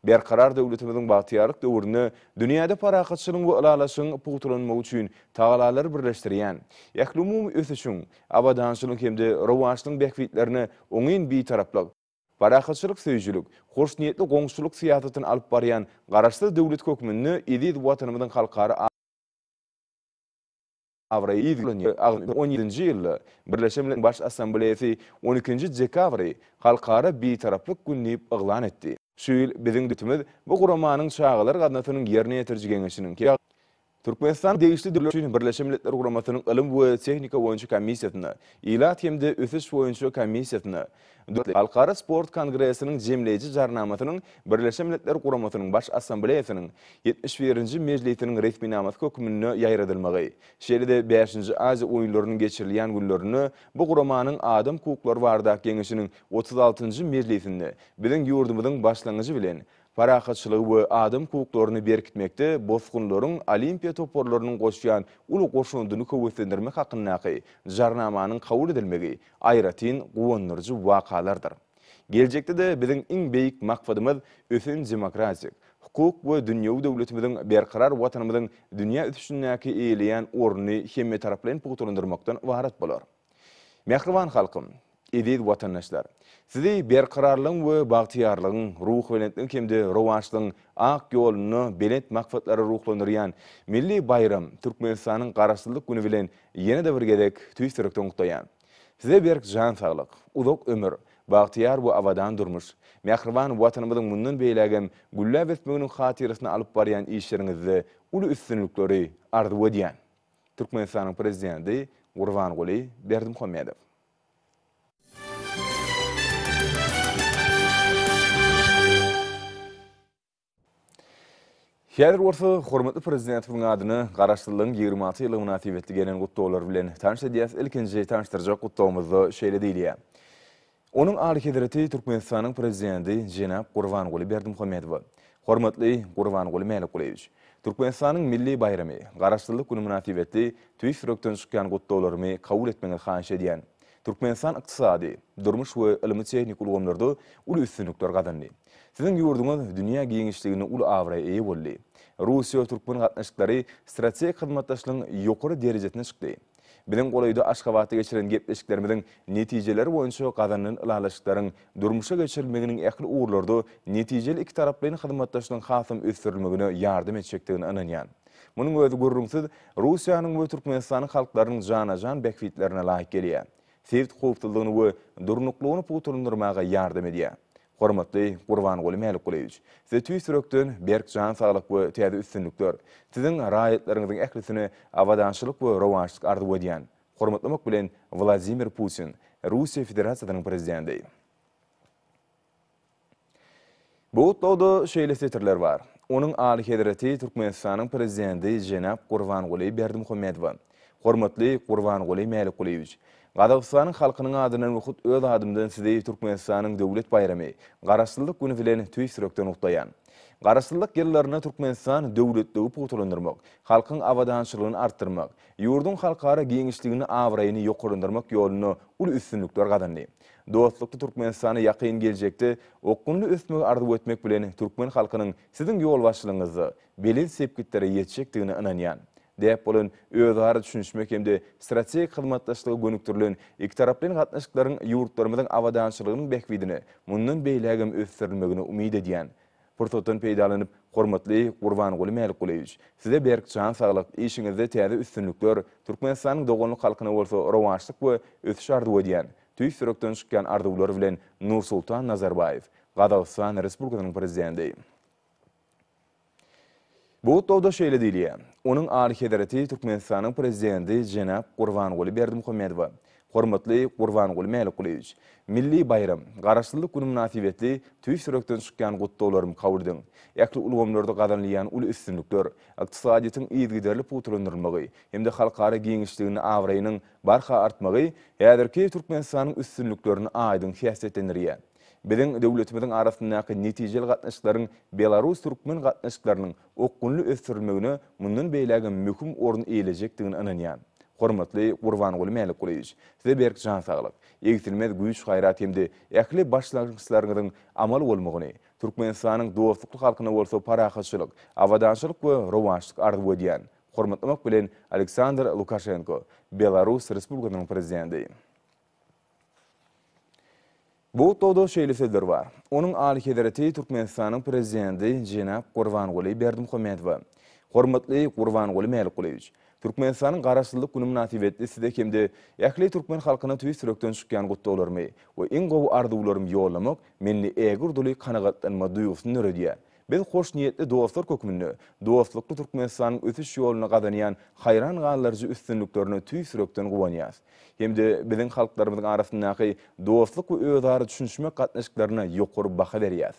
Berkarar döwletimiziň bagtyarlyk döwründe dünýäde parahatçylygyň we ulalaşygyň putulanmagy üçin tagalary birleşdirýän, ýakly umumy ösüşiň, awadançylyk hemde rowaçlygyň bekbitlerini oňyn bitaraplyk, parahatçylyk söýüjülük, hoş niýetli goňşuluk syýasatyny alyp barýan garaşsyz döwlet hökmünde edid watanymyzyň halkara awraýy 17-nji ýylda Birleşen Milletler Baş Assambleýasy 12-nji dekabry halkara bitaraplyk günni eglan etdi. Şu ýyl biziň döwletimiz bu guramanyň şagalar gatnaşynyň ýerine ýetirjigeňişiniň Türkmenistan degişli döwletler Birleşen Milletler Guramasynyň ilim we tehnika boýunça komissiýasyna, ilat hemde ösüş boýunça komissiýasyna, Halkara Sport Kongresiniň jemleýici jarnamasynyň Birleşen Milletler Guramasynyň Baş Assambleýasynyň 71-nji mejlisiniň resminamasy hökmüne ýaýradylmagy, şeýle-de 5-nji Aziýa oýunlarynyň geçirilýän günlerini bu guramanyň adam hukuklary bardak geňişiniň 36-njy mejlisinde biziň ýurdumyzyň başlangyjy bilen parahatçylyk we adam hukuklaryny berkitmekde bozgunlaryň olimpiya toporlarynyň goşýan uly goşundyny köwetlendirmek hakyndaky jarnamanyň kabul edilmegi aýratyn guwandyrjy wakalardyr. Geljekde de biziň iň beýik maksadymyz ösen demokratik, hukuk we dünýä döwletimiziň berkarar watanymyzyň dünýä üstünläki eýleýän orny hemme taraplan putulandyrmakdan ibarat bolar. Mehriban halkym, edid watandaşlar, sizi berkararlygyň we bagtyarlygyň, ruh bilenligiň hemde rowaçlygyň ak ýoluny belet maksatlary ruhlandyrýan milli bayram Türkmenistanyň garaşsyzlyk güni bilen ýene-de bir gedek tüýsürekden gutlaýan. Size berk jan saglyk, uzak ömür, bagtyar we awadan durmuş, mehriban watanymyzyň mundan beýlegem güllä besmeginiň hatyrysyna alyp barýan işleriňizde uly üstünlikleri ardy edýän. Türkmenistanyň prezidenti Gurbanguly Berdimuhammedow. Häzir bolsa hormatly prezidentimiň adyny garaşsyzlygyň 26 ýyly münasibetli gelen gutdawlar bilen tanış edýäs. Ilkinji tanıştyrjak gutdawmyzda şeýle diýilýär. Onuň aly hedireti Türkmenistanyň prezidenti Jenap Gurbanguly Berdimuhammedow. Hormatly Gurbanguly Melikulewич, Türkmenistanyň milli bayramy, garaşsyzlyk güni münasibetli tüýsürekden çykýan gutdawlarmy kabul etmeňizi haýyş edýän. Türkmenistan iqtisadi, durmuş we ilmi tehnik ulgamlarda ul üstünlükler gadandy. Sizin ýurduňyz dünýä giňişligine ul awra eýe boldy. Russiýa Türkmen gatnaşyklary strategik hyzmatdaşlygyň ýokary derejesine çykdy. Bilen golaýda Aşgabatda geçiren gepleşiklerimiň netijeleri boýunça gazanyň ilalaşyklaryň durmuşa geçirilmeginiň ähli uğurlarda netijeli iki taraplyň hyzmatdaşlygyň hasam ösdürilmegine ýardym etjekdigini ananýan. Munyň özü gurrumsyz Russiýanyň we Türkmenistanyň halklarynyň jana-jan bekfitlerine laýyk gelýär. Sevit howpsuzlygyny we durnuklugyny puturundurmaga ýardym edýär. Hormatly Gurbanguly Mälikguleýiç, size tüý sürekden berk jan saglyk we täze üstünlükler, sizin raýatlaryňyzyň ählisini awadançylyk we rowançlyk arzuw edýän. Hormatlamak bilen Vladimir Putin, Russiýa Federasiýasynyň prezidenti. Bu toda şeýle setirler bar. Onuň aly hedrati Türkmenistanyň prezidenti Jenap Gurbanguly Berdimuhammedow. Hormatly Gurbanguly Mälikguleýiç, Gazagystanyň halkynyň adynyň wagt öz adymdan sizi Türkmenistanyň döwlet bayramy, garaşsyzlyk güni bilen tüý sürekden ukdaýan. Garaşsyzlyk ýyllaryna Türkmenistan döwletligi puturlandyrmak, halkyň awadançylygyny artdyrmak, ýurdun halkara giňişligini awraýyny ýokarlandyrmak ýoluny ul üstünlükler gadandy. Dostlukly Türkmenistany ýakyn geljekde okunly ösmegi arzuw etmek bilen Türkmen halkynyň siziň ýol başlygyňyzy belin sepkitlere ýetjekdigini ananýan. Dep bolan özara düşünmek hemde strategik hyzmatdaşlygy gönüktirilen iki taraplyň gatnaşyklaryň ýurtlarymyzyň awadançylygynyň bekbidini mundan beýlegem ösdürilmegine umyt edýän. Fırsatdan peýdalanyp hormatly Gurbanguly Mälikguleýiç, size berk jan saglyk, işiňizde täze üstünlükler, Türkmenistanyň dogonlyk halkyna bolsa rowançlyk we ösüş arzuw edýän. Tüý sürekden çykýan arzuwlar bilen Nursultan Nazarbayew, Gazagystan Respublikasynyň prezidenti. Bu towda şeýle diýilýär. Onuň aly hedrati Türkmenistanyň prezidenti Jenap Gurbanguly Berdimuhammedow. Hormatly Gurbanguly Mälikguleýiç, milli bayram, garaşsyzlyk güni münasibetli tüý sürekden çykýan gutdawlarym kawurdyň. Ähli ulgamlarda gazanylýan ul üstünlükler, ykdysadyýatyň ýygyderli puturlandyrylmagy hemde halkara giňişligini awraýynyň barha artmagy häzirki Türkmenistanyň üstünlüklerini aýdyn häsiýetlendirýär. Biziň döwletimiziň arasyndaky netijeli gatnaşyklaryň Belarus türkmen gatnaşyklarynyň okunly ösdürilmegine mundan beýlegem möhüm orun eýlejekdigini ananýan. Hormatly Gurbanguly Mälikguleýiç, size berk jan saglyk, ýegitilmez güýç haýrat hemde ähli başlangyçlaryňyzyň amal bolmagyny, Türkmenistanyň dostlukly halkyna bolsa parahatçylyk, awadançylyk we rowançlyk arzuw edýän. Hormatlamak bilen Aleksandr Lukashenko, Belarus Respublikasynyň prezidenti. Bu towda şeýle sözler bar. Onuň aly hedrati Türkmenistanyň prezidenti Jenap Gurbanguly Berdimuhammedow. Hormatly Gurbanguly Mälikguleýiç, Türkmenistanyň garaşsyzlyk güni münasibetli size hemde ähli türkmen halkyna tüý sürekden çykýan gutdawlarmy we iň gowy arzuwlarym ýollamak meni ägirduly kanagatlanma duýgusyny öredýär. Biz hoş niyetli dostlar kökmünde, dostlukly Türkmenistanyň ötüş ýoluna gadanýan haýran gallarjy üstünlüklerini tüý sürekden guwanýas. Hemde biziň halklarymyzyň arasyndaky dostluk we özara düşünmek gatnaşyklaryna ýokary baha berýär.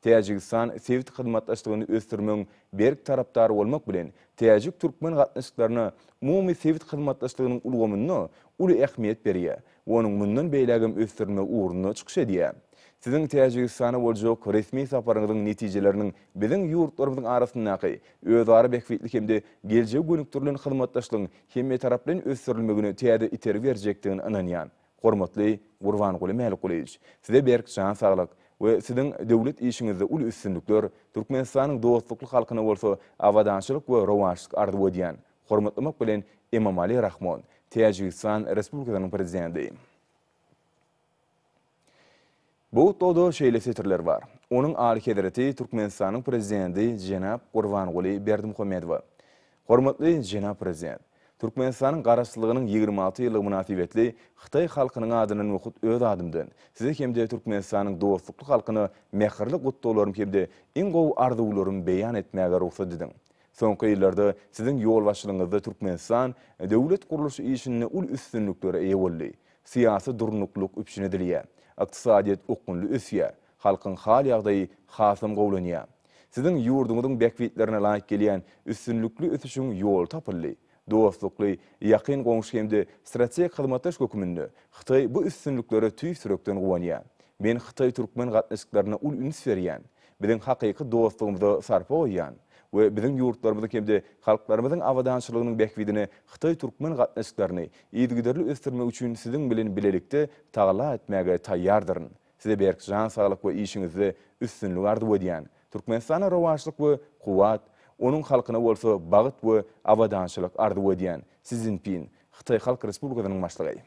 Täjikistan sevit hyzmatdaşlygyny ösdürmeň berk tarapdary bolmak bilen täjik türkmen gatnaşyklaryna umumy sevit hyzmatdaşlygynyň ulgamyny uly ähmiýet berýär. Onuň mundan beýlegem ösdürme uğruny çykyş edýär. Siziň Täjikistana boljak resmi saparyňyzyň netijeleriniň biziň ýurtlarymyzyň arasyndaky özara bekfitlik hemde geljek gönüktirilen hyzmatdaşlygyň hemme taraplyň ösdürilmegine täze iterip berjekdigini ananýan. Hormatly Gurbanguly Mälikguleýiç, size berk jan saglyk we siziň döwlet işiňizde ul üstünlükler, Türkmenistanyň dostlukly halkyna bolsa awadançylyk we rowançlyk arzuw edýän. Hormatlamak bilen Emomali Rahmon, Täjikistan Respublikasynyň prezidenti. Bu towda şeýle setirler bar. Onuň aly hedrati Türkmenistanyň prezidenti Jenap Gurbanguly Berdimuhammedow. Hormatly Jenap prezident, Türkmenistanyň garaşsyzlygynyň 26 ýyllyk münasibetli Xitay halkynyň adynyň wagt öz adymdan size hemde Türkmenistanyň dostlukly halkyny mähirli gutdawlarym hemde iň gowy arzuwlarym beýan etmäge ruhsat ediň. Soňky ýyllarda siziň ýol başlygyňyzda Türkmenistan döwlet guruluşy işine ul üstünlüklere eýe boldy. Siýasy durnukluk üpşin edilýär. Ykdysadyýat okunly ösýär. Halkyň hal ýagdaýy hasam gowlanýar. Siziň ýurduňyzyň bekbitlerine laýyk gelýän üstünlükli ösüşiň ýol tapyldy. Dostlukly, ýakyn goňşy hemde strategik hyzmatdaş kökmünde Xitay bu üstünlüklere tüý sürekden guwanýar. Men Xitay türkmen gatnaşyklaryna ul üns berýän. Biziň hakyky dostlugymyzy sarpa goýýan. ve bizim yurtlarımızda kemde halklarımızın avadançılığının bekvidine Xitay Türkmen gatnaşyklaryny ýygyderli östirmek üçin sizin bilen bilelikde tagla etmäge taýýardyryn. Size berk jan saglyk we işiňizde üstünlük ardy edýän. Türkmenistana rowaçlyk we kuwat, onun halkyna bolsa bagyt we avadançylyk ardy edýän. Sizin pin Xitay Halk Respublikasynyň başlygy.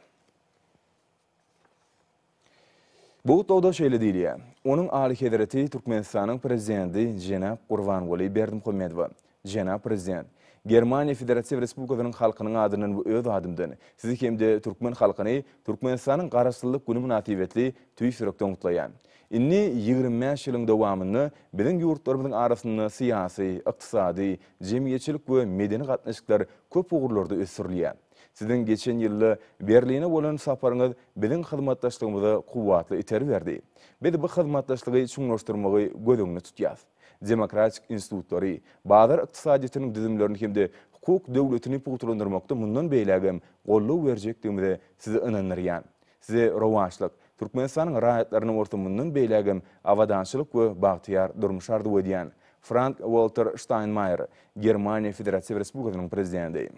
Bu tawda şeýle diýilýär. Onun Ali Hedarati Türkmenistanyň prezidenti Jenap Gurbanguly Berdimuhammedow. Jenap prezident Germaniýa Federasiýa Respublikasynyň halkynyň adynyň bu öz adymdan sizi hemde Türkmen halkyny Türkmenistanyň garaşsyzlyk güni münasibetli tüýsürekden gutlaýan. Inni 25 ýylyň dowamyny biziň ýurtlarymyzyň arasynda syýasy, ykdysady, jemgyýetçilik we medeni gatnaşyklar köp ugurlarda ösürilýär. Sizin geçen ýylda Berline bolan saparyňyz biziň hyzmatdaşlygymyza kuwatly iter berdi. Biz bu hyzmatdaşlygy çuňlaşdyrmagy gözüňde tutýar. Demokratik institutları, bazar ykdysadyýatynyň düzümlerini hemde hukuk döwletini putulandyrmakda mundan beýlegem gollaw berjekdigimizi size inanyrýan. Size rowaçlyk, Türkmenistanyň raýatlaryny ortamyndan beýlegem avadançylyk we bagtyar durmuş ardy edýän Frank Walter Steinmeier, Germaniýa Federasiýa Respublikasynyň prezidenti.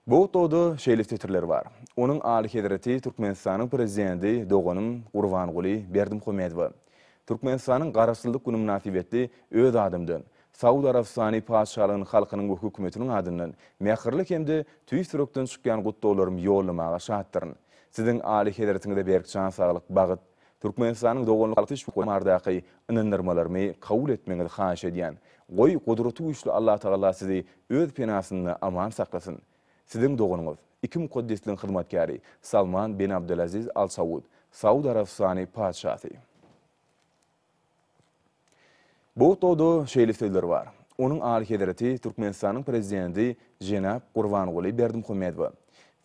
Bu tawda şeýle tetirler bar. Onun Ali Hedarati Türkmenistanyň prezidenti Doganym Gurbanguly Berdimuhammedow. Türkmenistanyň garaşsyzlyk güni münasibetli öz adymdan Saudy Arabistany paşalygynyň halkynyň we hökümetiniň adyndan mähirlik hemde tüýsürekden çykýan gutdawlarym ýollamaga şahatdyryn. Sizin Ali Hedaratiňizde berk şan saglyk bagyt Türkmenistanyň doganlyk halky şu mardaky inanyrmalarmy kabul etmeňizi haýyş edýän. Goý gudraty güýçli Allah Taala sizi öz penasyny aman saklasyn. Sizin doganyňyz iki mukaddesliň hyzmatkary Salman bin Abdulaziz Al Saud, Saudy Arabistany paşasy. Bu tawda şeýle sözler bar. Onun Ali Hedarati Türkmenistanyň prezidenti Jenap Gurbanguly Berdimuhammedow.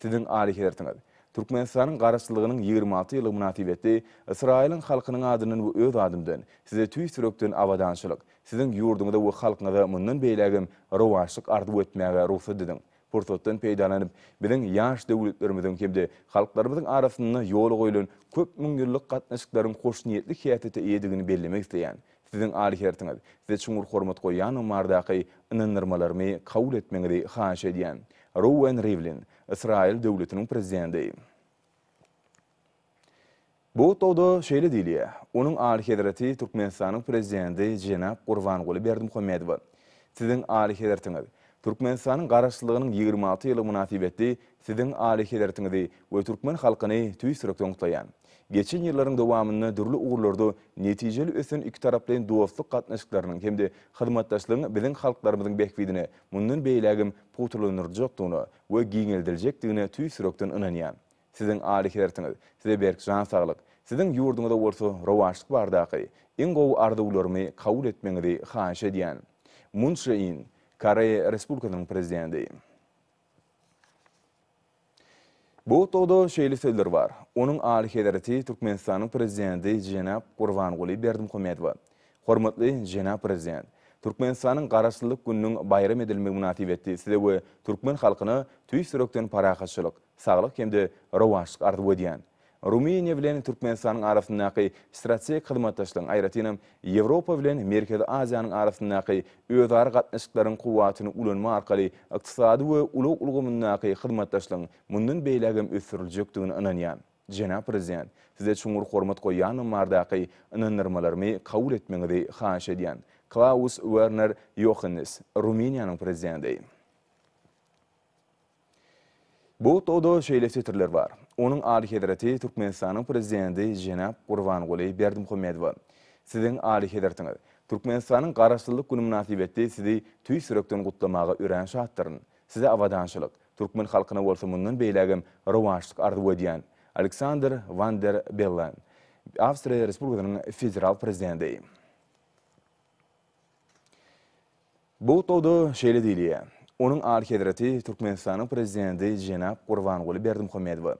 Sizin Ali Hedaratiňiz Türkmenistanyň garaşsyzlygynyň 26 ýyly münasibetli Israýlyň halkynyň adynyň bu öz adymdan size tüýsürekden avadançylyk, sizin ýurduňyzda we halkyňyzda mundan beýlegem rowaçlyk ardy etmäge ruhsat ediň. Pursatdan peýdalanyp biziň ýaş döwletlerimiziň hemde halklarymyzyň arasynda ýol goýulan köp müň ýyllyk gatnaşyklaryň hoş niýetli häýaty eýedigini bellemek isleýän. Sizin Ali Hedaratiňiz size çuňur hormat goýan mardaky inanyrmalarmy kabul etmeňizi haýyş edýän. Reuven Rivlin, Israýil döwletiniň prezidenti. Bu tawda şeýle diýilýär. Onun Ali Hedarati Türkmenistanyň prezidenti Jenap Gurbanguly Berdimuhammedow. Sizin Ali Hedaratiňiz Türkmenistanyň garaşsyzlygynyň 26 ýyly münasibetli sizin Ali Hedaratiňizi we türkmen halkyny tüýsürekden gutlaýan. Geçen ýyllaryň dowamyny dürli ugurlarda netijeli ösen iki taraplyň dostluk gatnaşyklarynyň hemde hyzmatdaşlygyň biziň halklarymyzyň bekvidine mundan beýlegem putulanyrjakdygyny we giňeldiljekdigine tüýsürekden inanýan. Sizin Ali Hedaratiňiz size berk jan saglyk, sizin ýurduňyzda bolsa rowaçlyk bardaky iň gowy arzuwlarymy kabul etmeňizi haýyş edýän. Moon Jae-in, Koreýa Respublikasynyň prezidenti. Bu tawda şeýle sözler bar. Onun Ali Hedarati Türkmenistanyň prezidenti Jenap Gurbanguly Berdimuhammedow. Hormatly Jenap prezident, Türkmenistanyň garaşsyzlyk gününiň bayram edilmegi münasibetli size we türkmen halkyna tüýsürekden parahatçylyk, saglyk hemde rowaçlyk ardy edýän. Ruminiýa bilen Türkmenistanyň arasyndaky strategik hyzmatdaşlygyň aýratynam Ýewropa bilen Merkezi Aziýanyň arasyndaky özara gatnaşyklaryň kuwatyny ulanma arkaly ykdysady we ulug ulgamyndaky hyzmatdaşlygyň mundan beýlegem ösüriljekdigini inanýan. Jenap prezident, size çuňur hormat goýan mardaky inanyrmalarmy kabul etmeňizi haýyş edýän. Klaus Werner Johannes, Ruminiýanyň prezidenti. Bu tawda şeýle tetirler bar. Onun Ali Hedarati Türkmenistanyň prezidenti Jenap Gurbanguly Berdimuhammedow. Sizin Ali Hedaratiňiz Türkmenistanyň garaşsyzlyk güni münasibetli sizi tüýsürekden gutlamaga ören şahatdyryn. Size avadançylyk, türkmen halkyna bolsa mundan beýlegem rowaçlyk ardy edýän. Alexander van der Bellen, Awstriýa Respublikasynyň federal prezidenti. Bu tawda şeýle diýilýär. Onun Ali Hedarati Türkmenistanyň prezidenti Jenap Gurbanguly Berdimuhammedow.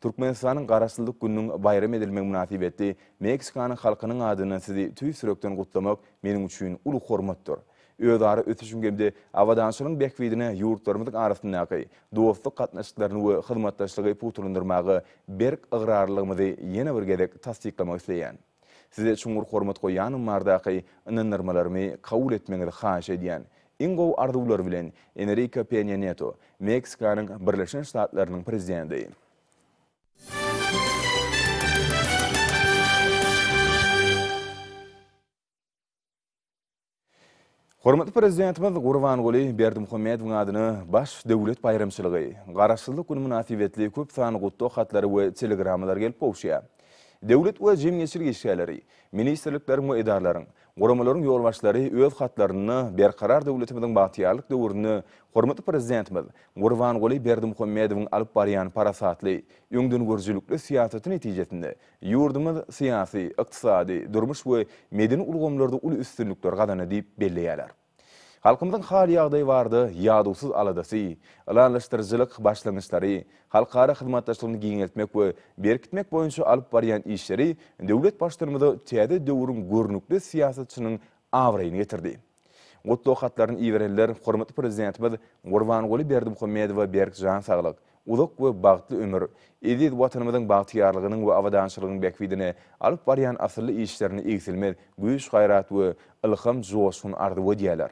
Türkmenistanyň garaşsyzlyk gününiň bayram edilmegi münasibetli Meksikanyň halkynyň adyny sizi tüýsürekden gutlamak meniň üçin uly hormatdyr. Özara ötüşüňgemde avadançylygyň bekvidine ýurtlarymyzyň arasyndaky dostluk gatnaşyklaryny we hyzmatdaşlygy putulandyrmagy berk ıgrarlygymyzy ýene bir gezek tasdiklamak isleýän. Size çuңur hormat koýanym mardaqy ynanyrmalarmy kabul etmeňizi haýyş edýän. Ingo arzuwlar bilen Enrique Peña Nieto, Meksikanyň Birleşen Ştatlarynyň prezidenti. Hormatly prezidentimiz Gurbanguly Berdimuhammedowyň adyny baş döwlet bayramçylygy, garaşsyzlyk güni münasibetli köp sany gutto hatlary we telegrammalar gelip gowşýar. Döwlet we jemgyýetçilik işgärleri, ministrlikleriň we edarlaryň, guramalaryň ýolbaşlary öz hatlaryny berkarar döwletimiziň bagtyarlyk döwrüni hormatly prezidentimiz Gurbanguly Berdimuhammedowyň alyp barýan parasatly, öňden görjülükli siýasaty netijesinde ýurdumyz syýasy, ykdysady, durmuş we medeni ulgamlarda uly üstünlükler gazana diýip belleýärler. Halkymyzyň hal ýagdaý bardy, ýadusyz aladasy, alanlaşdyrjylyk başlanýçlary, halkara hyzmatdaşlygyny giňeltmek we berkitmek boýunça alyp barýan işleri döwlet başlarymyzy täze döwrüň görnükli siýasatçynyň awraýyny getirdi. Gutto hatlaryny iýerenler hormatly prezidentimiz Gurbanguly Berdimuhammedow berkjan saglyk, uzak we bagtly ömür, edil watanymyzyň bagtyarlygynyň we awadançylygynyň bekbidine alyp barýan asyrly işlerini egsilmez güýç gaýrat we ilham joşun ardy wedýärler.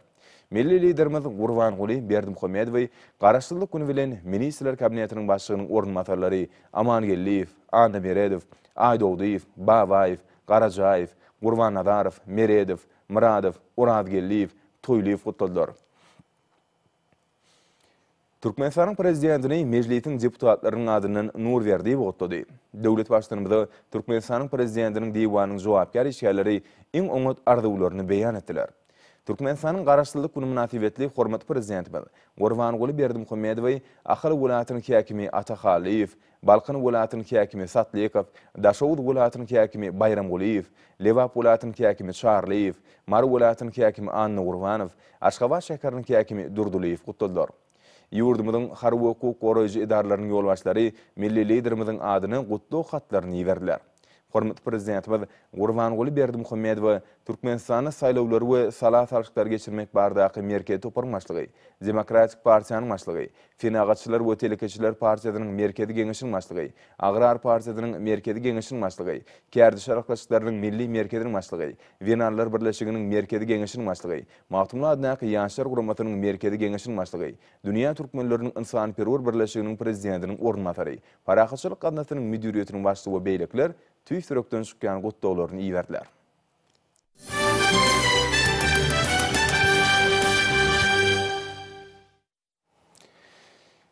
Milli liderimiz Gurbanguly Berdimuhammedow garaşsyzlyk güni bilen ministrler kabinetiniň başlygynyň ornmatarlary Amangelliýew, Andameredow, Aýdowdyýew, Babaýew, Garajaýew, Gurbanadarow, Meredow, Muradow, Uradgelliýew, Toýliýew gutuldylar. Türkmenistanyň prezidentini mejlisiň deputatlarynyň adynyň nur berdiýi gutuldy. Döwlet başlanymy Türkmenistanyň prezidentiniň diýwanynyň jogapkar işgärleri iň oňat arzuwlaryny beýan etdiler. Türkmenistanyň garaşsyzlyk güni münasibetli hormatly prezidentimiz Gurbanguly Berdimuhammedow Ahal welatynyň häkimi Ataxaliýew, Balqan welatynyň häkimi Satlykow, Daşowut welatynyň häkimi Bayramguliýew, Lewap welatynyň häkimi Çarliýew, Mar welatynyň häkimi Anna Gurbanow, Aşgabat şäheriniň häkimi Durduliýew gutuldylar. Ýurdumyzyň har hukuk goraýjy edarlarynyň ýolbaşlary milli liderimiziň adyny gutlo hatlaryny ýiberdiler. Hormatly prezidentimiz Gurbanguly Berdimuhammedow Türkmenistany saýlawlary we salat alşyklar geçirmek bardaky merkezi toparmaşlygy, Demokratik Partiýanyň başlygy, Fenagatçylar we Telekeçiler Partiýasynyň merkezi geňişiniň başlygy, Agrar Partiýasynyň merkezi geňişiniň başlygy, Kärdi şaraklaşyklarynyň milli merkeziniň başlygy, Venarlar birleşiginiň merkezi geňişiniň başlygy, Mahtumly adnaky ýaşlar guramatynyň merkezi geňişiniň başlygy, Dünýä türkmenleriniň insanyperwer birleşiginiň prezidentiniň ornmatary, Parahatçylyk gatnaşynyň müdiriýetiniň başlygy we beýlekler tüý sürekden çykýan gutdawlaryny iýerdiler.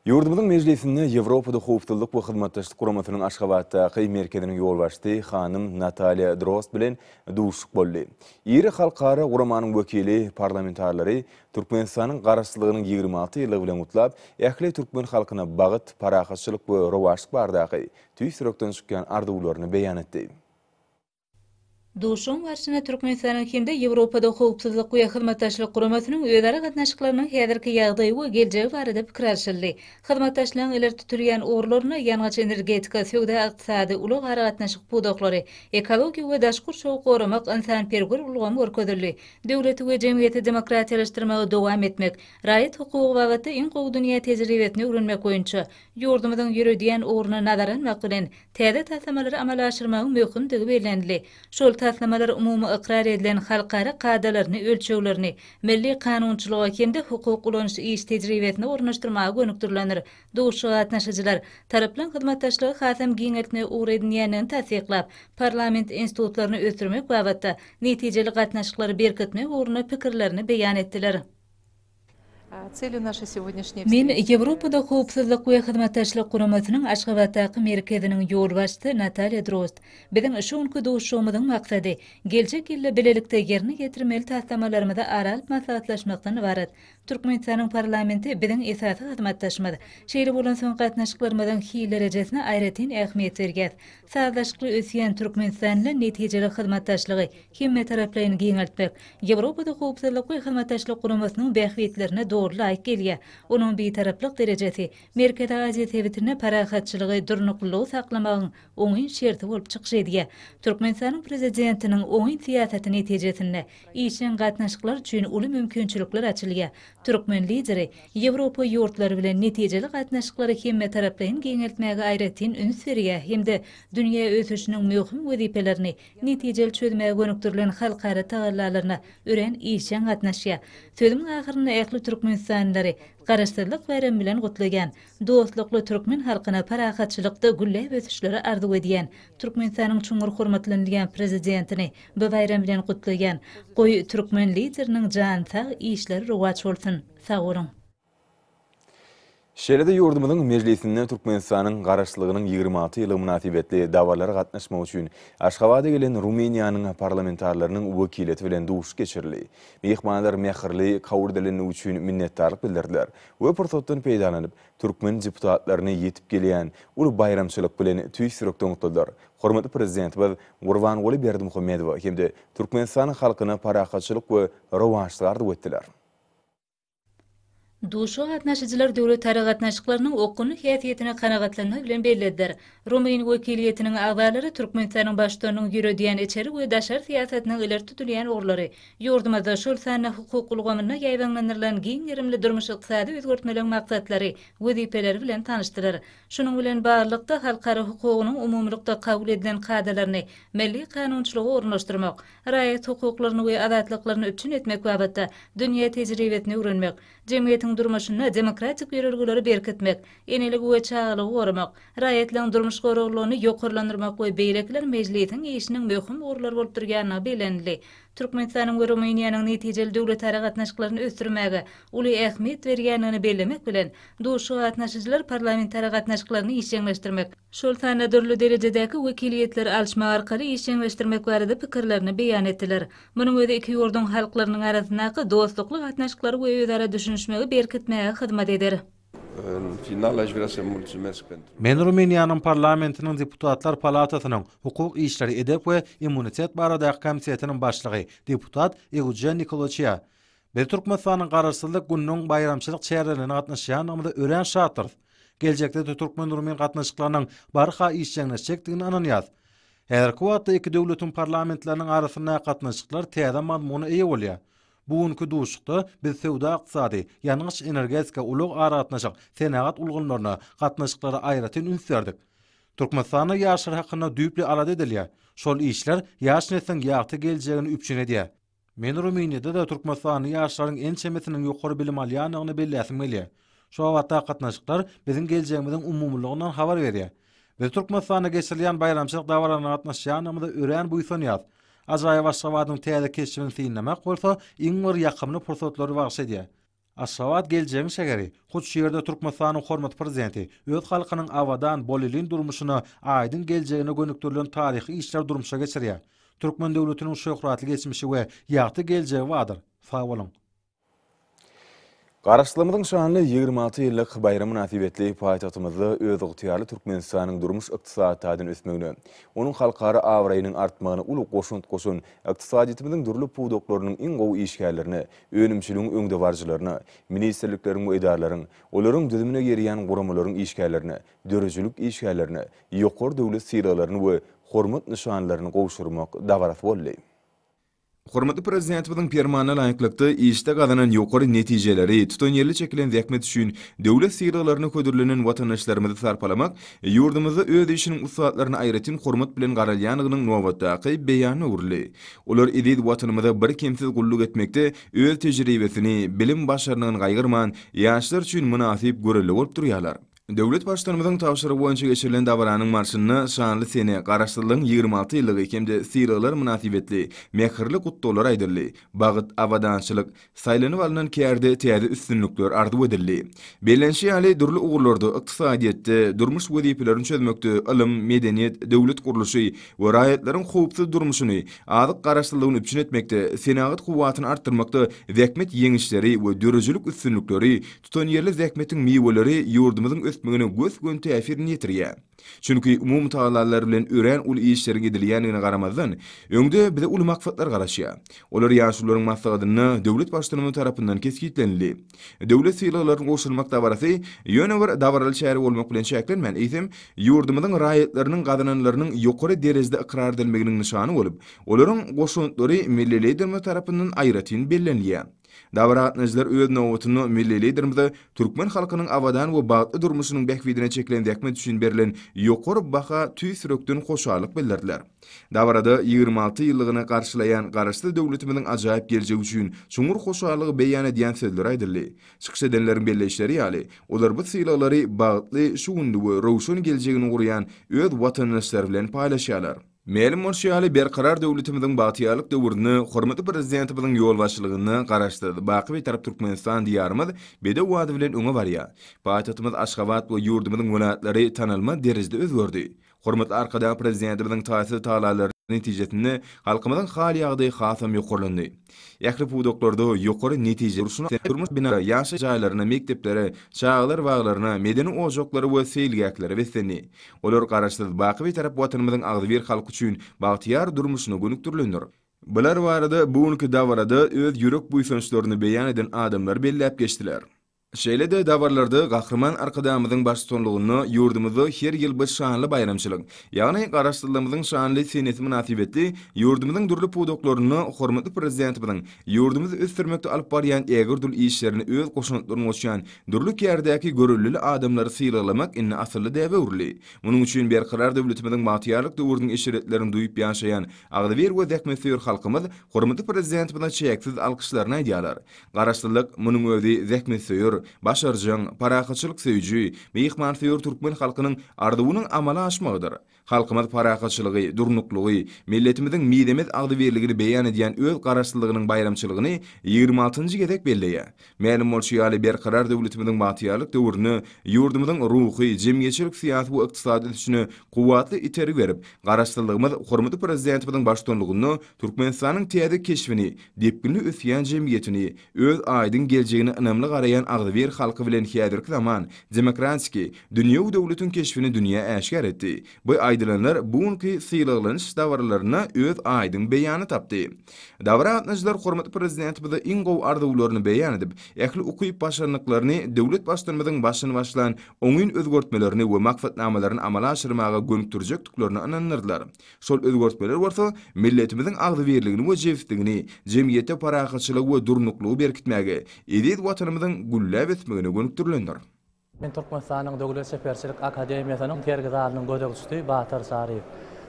Ýurdumyzyň mejlisinde Ýewropada howpsuzlyk we hyzmatdaşlyk guramatynyň Aşgabatdaky merkeziniň ýolbaşçy hanym Natalia Drost bilen duşuk boldy. Iri halkara guramanyň wekili parlamentarlary Türkmenistanyň garaşsyzlygynyň 26 ýyly bilen gutlap, ähli türkmen halkyna bagyt, parahatçylyk we rowaşlyk bardaky tüý sürekden çykýan arzuwlaryny beýan etdi. Duşun barşyna Türkmenistanyň hemde Ýewropada howpsuzlyk we hyzmatdaşlyk guramatynyň öýdara gatnaşyklarynyň häzirki ýagdaýy we geljegi barada pikir alşyldy. Hyzmatdaşlygyň ileri tuturýan orlaryna ýangaç energetika, söwda ykdysady, uly gara gatnaşyk pudaklary, ekologiýa we daşkur şow goramak insanperwer ulgam görkezildi. Döwleti we jemgyýeti demokratiýalaşdyrmagy dowam etmek, raýat hukugy bagatda iň gowy dünýä tejribesini öwrenmek boýunça ýurdumyzyň ýürediýän ogruny nazaranmak bilen täze taslamalary amala aşyrmagyň möhümdigi bellenildi. Şol taslamalar umumy ikrar edilen halkara kadalaryny, ölçeglerini, milli kanunçylyga hemde hukuk ulanışı iş tejribesini ornaşdyrmaga gönükdirlenir. Duşa gatnaşyjylar taraplan hyzmatdaşlygy hasam giňeltine uğraýdynýanyny tasdiklap, parlament institutlaryny ösdürmek bagatda netijeli gatnaşyklary berkitmek ugruna pikirlerini beýan etdiler. Men Ýewropada howpsuzlyk we hyzmatdaşlyk guramatynyň Aşgabatdaky merkeziniň ýolbaşçysy Natalia Drost biziň şu günkü duşumyzyň maksady geljek ýyly bilelikde ýerine getirmeli taslamalary aralyp maslahatlaşmakdan ibaret. Türkmenistanyň parlamenti biziň esasy hyzmatdaşmady. Şeýle bolan soň gatnaşyklarymyzyň hili derejesine aýratyn ähmiýet berýär. Sazdaşykly ösýän Türkmenistanyň netijeli hyzmatdaşlygy hemme taraplaryny giňeltmek, Ýewropada howpsuzlyk we hyzmatdaşlyk guramatynyň bähwetlerini dogry laýyk gelýär. Onuň betaraplyk derejesi Merkez Aziýa tebitine parahatçylygy durnuklygy saklamagyň oňy şerti bolup çykýar. Türkmenistanyň prezidentiniň oňy siýasaty netijesinde işin gatnaşyklar üçin uly mümkinçilikler açylýar. Türkmen lideri Ýewropa ýurtlary bilen netijeli gatnaşyklary hemme taraplaryň geňeltmäge aýratyn üns berýär hemde dünýä ösüşiniň möhüm wezipelerini netijeli çözmäge gönükdirilen halkara tagallalaryna ören işin gatnaşýar. Sözüň ahyryna ähli Türkmenistanlary Garaşdyrlyk bayram bilen gutlagan, dostlukly türkmen halkyna parahatçylykda gülle ösüşleri arzu edýän, Türkmenistanyň çuňur hormatlanýan prezidentini bu bayram bilen gutlagan, goý türkmen lideriniň jan sag işleri rowaj bolsun. Sag bolun. Şeýle-de ýurdumyzyň mejlisinde Türkmenistanyň garaşlygynyň 26 ýyly münasibetli dawarlara gatnaşmak üçin Aşgabatda gelen Rumeniýanyň parlamentarlarynyň wekileti bilen duş geçirildi. Mehmanlar mähirli kabul edileni üçin minnetdarlyk bildirdiler. Bu pursatdan peýdalanyp türkmen deputatlaryny ýetip gelýän uly bayramçylyk bilen tüýsürekden gutladylar. Hormatly prezident we Gurbanguly Berdimuhammedow hemde Türkmenistanyň halkyna parahatçylyk we rowajlyk arzu etdiler. Duşa gatnaşyjylar döwlet gatnaşyklarynyň okuny häsiýetine kanagatlanma bilen bellädiler. Rumeniýa wekiliýetiniň agzalary Türkmenistanyň başlarynyň ýürediýän içeri we daşar siýasatynyň ileri tutulýan orlary, ýurdumyzda şol sany hukuk ulgamyna ýaýbanlandyrylan giň ýerimli durmuş ykdysady özgertmeleň maksatlary, wezipeleri bilen tanışdylar. Şunuň bilen barlykda halkara hukugynyň umumlykda kabul edilen kadalaryny milli kanunçylygy ornaşdyrmak, raýat hukuklaryny we azatlyklaryny öpçün etmek babatda dünýä tejribesini öwrenmek, jemgyýetiň durmuşyna demokratik ýerelgileri berkitmek, enelik we çağalygy goramak, raýatlaryň durmuş goragylaryny ýokarlandyrmak we beýlekler mejlisiň işiniň möhüm orlary bolup durýanyna belenli. Türkmenistanyň we Rumeniýanyň netijeli döwlet gatnaşyklaryny ösdürmäge uly ähmiýet berýänini bellemek bilen duşa gatnaşyjylar parlamentar gatnaşyklaryny işleňleşdirmek, şol sany dörli derejedäki wekiliýetler alşma arkaly işleňleşdirmek barada pikirlerini beýan etdiler. Munyň özi iki ýurdun halklarynyň arasyndaky dostlukly gatnaşyklary we özara düşünişmegi berkitmäge hyzmat eder. Men Rumeniýanyň parlamentiniň deputatlar palatasynyň hukuk işleri edep we immunitet baradaky komisiýasynyň başlygy deputat Eugen Nikoloçya. Bir Türkmenistanyň garaşsyzlyk gününiň bayramçylyk çärelerine gatnaşýanymyzda ören şatyrys. Geljekde türkmen rumen gatnaşyklarynyň barha işleňleşjekdigini ananýar. Häzirki wagtda iki döwletiň parlamentlarynyň arasynda gatnaşyklar täze mazmuny eýe bolýar. Bugünkü duşukda biz sewda ykdysady, ýanyňyş energetika ulug aratnaşyk senagat ulgunlaryna gatnaşyklary aýratyn üns berdik. Türkmenistanyň ýaşlar hakyna düýpli alad edilýär. Şol işler ýaş neslin ýagty geljegini üpçün edýär. Men Rumeniýada da Türkmenistanyň ýaşlaryň en çemesiniň ýokary bilim alýanyny belläsim gelýär. Şo wagtda gatnaşyklar biziň geljegimiziň umumlygyndan habar berýär. Biz Türkmenistanyna geçirilýän bayramçylyk dawararyna gatnaşýanymyzda ören buýsanýar. Ajaýyp Aşgabatyň täze keşibini synlamak bolsa, iň bir ýakymly pursatlary bagş edýär. Aşgabat geljegiň şegeri, huç ýerde Türkmenistanyň hormatly prezidenti öz halkynyň awadan bolilin durmuşyna aýdyn geljegine gönükdirilen taryhy işler durmuşa geçirýär. Türkmen döwletiniň şöhratly geçmişi we ýagty geljegi bardyr. Sag bolun. Garaşdyrmamyzyň şanly 26 ýyllyk bayram münasibetli paýtagtymyzda öz ygtyýarly Türkmenistanyň durmuş ykdysadyny ösmegine, onuň halkara awraýynyň artmagyna uly goşun ykdysadyýetimiziň durly puwdoklarynyň iň gowy işgärlerini, önümçiligiň öňde barjylaryny, ministrlikleriň we edarlaryň, olaryň düzümine gerýän guramalaryň işgärlerini, dörejülik işgärlerini, ýokary döwlet siralaryny we hormat nişanlaryny gowşurmak dawarat boldy. Hormatly prezidentimiň permanent laýyklykda işde gazanan ýokary netijeleri tutan ýerli çekilen zähmet üçin döwlet siralaryny ködürlenen watandaşlarymyzy sarpalamak, ýurdumyzda öz işiniň usatlaryny aýratyn hormat bilen garalýanynyň nowatdaky beýany urly. Olar edid watanymyza bir kimsiz gulluk etmekde öz tejribesini, bilim başarynyň gaýgyrman ýaşlar üçin münasip göreli bolup durýarlar. Döwlet başlarymyzyň tawşyry boýunça geçirilen dawaranyň marşyny şanly sene garaşdyrlygyň 26 ýyllygy hemde siralar münasibetli mähirli gutdolar aýdyrly. Bagyt awadançylyk saýlanyp alynan kärde täze üstünlükler arzu edildi. Belenşi ýaly durly ugurlarda ykdysadyýetde durmuş wezipelerini çözmekde ilim, medeniýet, döwlet guruluşy we raýatlaryň howpsuz durmuşyny azyk garaşdyrlygyny üpçün etmekde, senagat kuwatyny artdyrmakda zähmet ýeňişleri we dörejülik üstünlükleri tutan ýerli zähmetiň miweleri ýurdumyzyň ösmegine göz gönte äsirini ýetirýär. Çünki umum taýlarlar bilen ören ul işleri gidilýändigine garamazdan öňde bize ul makfatlar garaşýar. Olar ýaşularyň maksadyny döwlet başlanymy tarapyndan kesgitlenli. Döwlet sylaklaryny goşulmak dabarasy ýöne bir dabarly şäher bolmak bilen şäklenmän eýsem ýurdumyzyň raýatlarynyň gazananlarynyň ýokary derejede ikrar edilmeginiň nyşany bolup, olaryň goşuntlary milli liderler tarapyndan aýratyn bellenýär. Davaratnajlar öz nowatyny milli liderimiz türkmen halkynyň awadan we bagtly durmuşynyň bähwidine çeklendiäkme düşün berilen ýokary baha tüýsürekden hoşallyk bildirdiler. Davarada 26 ýyllygyny garşylayan garaşly döwletimiziň ajaýyp geljegi üçin çuňur hoşallygy beýan edýän sözler aýdyldy. Çykyş edenleriň belleşleri ýaly, olar bu sylaklary bagtly şugundy we rowşan geljegini gurýan öz watandaşlary bilen paýlaşýarlar. Melim Morşiyali berqarar döwletimiziň bagtyarlyk döwrüni, hormatly prezidentimiziň ýol başçylygyny garaşdyrdy. Baky bir tarap Türkmenistan diýarymyz bede wady bilen öňe barýar. Paýtagtymyz Aşgabat we ýurdumyzyň welaýatlary tanalma derejede özgördi. Hormatly arkadaş prezidentimiziň taýsy taýlary netijesinde halkymyzyň hal ýagdy hasam ýokurlandy. Ýakly bu doktorda ýokary netije uruşuna durmuş bina ýaşy jaýlaryna, mekteplere, çağlar baglaryna, medeni ojoklary we seýilgäklere beslenýär. Olar garaşdyr baky bir tarap watanymyzyň agdyr halk üçin bagtyar durmuşyny gönükdirlendir. Bular barada bugünkü dawarda öz ýürek buýsançlaryny beýan eden adamlar belläp geçdiler. Şeýle-de dawarlarda gahrman arkadamyzyň başçylygyny ýurdumyzda her ýyl bir şanly bayramçylyk, ýagny garaşdyrlymyzyň şanly seneti münasibetli ýurdumyzyň durly pudoklaryny hormatly prezidentimiň ýurdumyzy ösdürmekde alyp barýan ägirdül işlerini öz goşunlaryny oçan durly ýerdäki görüllü adamlary sylamak inne asly däwürli. Munyň üçin berqarar döwletimiziň matyarlyk döwrüniň eşeretlerini duýup ýaşaýan agdyr we däkmeseýür halkymyz hormatly prezidentimiň çeksiz alkyşlaryny aýdýarlar. Garaşdyrlyk munyň özi däkmeseýür başarjyň, parahatçylyk söýüji, mehmansyýör türkmen halkynyň arduwynyň amala aşmagydyr. Halkymyz parahatçylygy, durnuklugy, milletimiziň midemez agdyberligini beýan edýän öz garaşdyrlygynyň bayramçylygyny 26-njy gezek belleýär. Melim bolşýaly berqarar döwletimiziň matyarlyk döwrüni ýurdumyzyň ruhy, jemgyýetçilik syýasy we ykdysady üçin kuwatly iterik berip, garaşdyrlygymyz hormatly prezidentimiziň başçylygyny Türkmenistanyň täze keşfini, depkinli ösýän jemgyýetini, öz aýdyň geljegini önemli garayan agdyr halky bilen häzirki zaman demokratiki dünýä döwletiň keşfini dünýä äşkar etdi. Bu aýdylanlar bugünkü sylaklanyş dawarlaryna öz aýdyň beýany tapdy. Dawratnajlar hormatly prezidentimiz iň gowy arzuwlaryny beýan edip, ähli ukyp başarnyklaryny döwlet başçylygynyň başyny başlan oňyn özgörtmelerini we maksatnamalaryny amala aşyrmaga gönükdirjekdiklaryny ananyrdylar. Şol özgörtmeler bolsa milletimiziň agdyberligini we jeftigini, jemgyýetde parahatçylyk we durnuklugy berkitmäge, edip watanymyzyň güllä besmegine gönükdirlendir. Men Türkmenistanyň Döwlet Seferçilik Akademiýasynyň tergizalynyň gödegçisi Batar Saryp.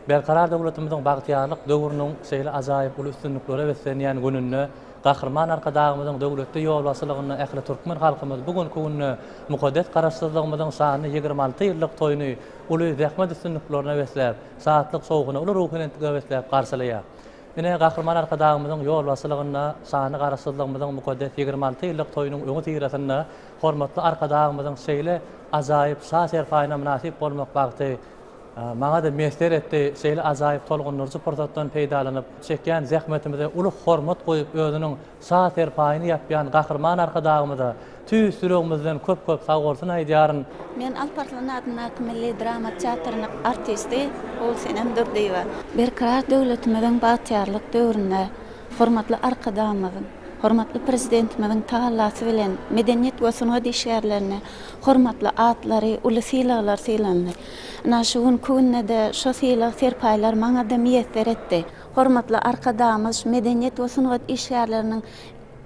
Berqarar döwletimiziň bagtyarlyk döwrüniň şeýle ajaýyp ulu üstünliklere beslenýän gününi, gahrman arkadagymyzyň döwletde ýol başçylygyny ähli türkmen halkymyz bugünkü günü mukaddes garaşdyrlygymyzyň şanyny 26 ýyllyk toýuny uly zähmet üstünliklerine besläp, saatlyk sowguny uly ruhyny besläp garşylaýar. Mine gahrman arkadagymyzyň ýol başçylygyna şanyny garaşdyrlygymyzyň mukaddes 26 ýyllyk toýunyň öňe tigirasyna hormatly arkadagymyzyň şeýle ajaýyp şaher paýna münasip bolmak bagty maňa da mesler etdi. Şeýle ajaýyp tolgunlary portatdan peýdalanyp çekýän zähmetimize uly hormat goýup özüniň şaher paýny ýapýan gahrman arkadagymyza tüýsüregimizden köp sag bolsun aýdýaryn. Men Alparslan adına milli drama teatrının artisti Olsenem Durdiýewa. Berqarar döwletimiziň bagtyarlyk döwründe hormatly arkadagymyzyň, hormatly prezidentimiziň taýlasy bilen medeniýet we sunat işgärlerini, hormatly atlary, uly sylalar sylandy. Ana şu günde şo sylalar serpaýlar maňa da miýetler etdi. Hormatly arkadagymyz medeniýet we sunat işgärleriniň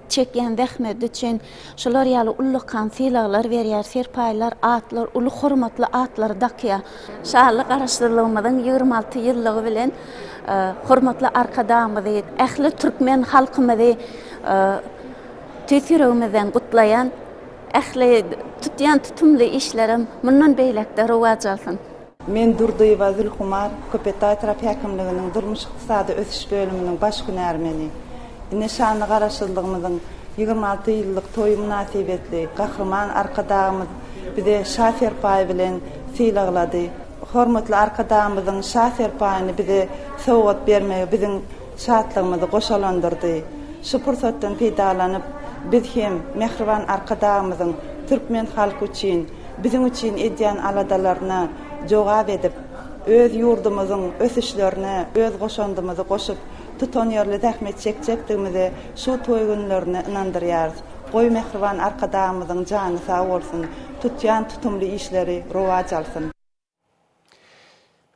çekýän zähmet üçin şolar ýaly ullukan sylalar berýär, serpaýlar, atlar, uly hormatly atlar dakýa. Şanly garaşdyrlygymyzyň 26 ýyllygy bilen hormatly arkadagymyzy, ähli türkmen halkymyzy tüýsüregimizden gutlaýan, ähli tutýan tutumly işlerim mundan beýlekde rowaj alsyn. Men Durdiýewa Zülhumar, Köpetay tarap häkimliginiň durmuş ykdysady ösüş bölüminiň baş günärmeni. Nişanlı garaşdyrlygymyzyň 26 ýyllyk toýu münasibetli gahrman arkadagymyz bize şafer paý bilen sylaglady. Hormatly arkadagymyzyň şafer paýyny bize sowgat bermegi biziň şatlygymyzy goşalandyrdy. Şu pursatdan peýdalanyp biz hem mehriban arkadagymyzyň türkmen halky üçin, biziň üçin edýän aladalaryna jogap edip, öz yurdumyzyň ösüşlerine, öz goşandymyzy goşup, tutan ýerli tähmet çekjekdigimizi şu toý günlerine inandyrýarys. Goý mehriban arkadamyzyň jany sag bolsun, tutýan tutumly işleri rowaç alsyn.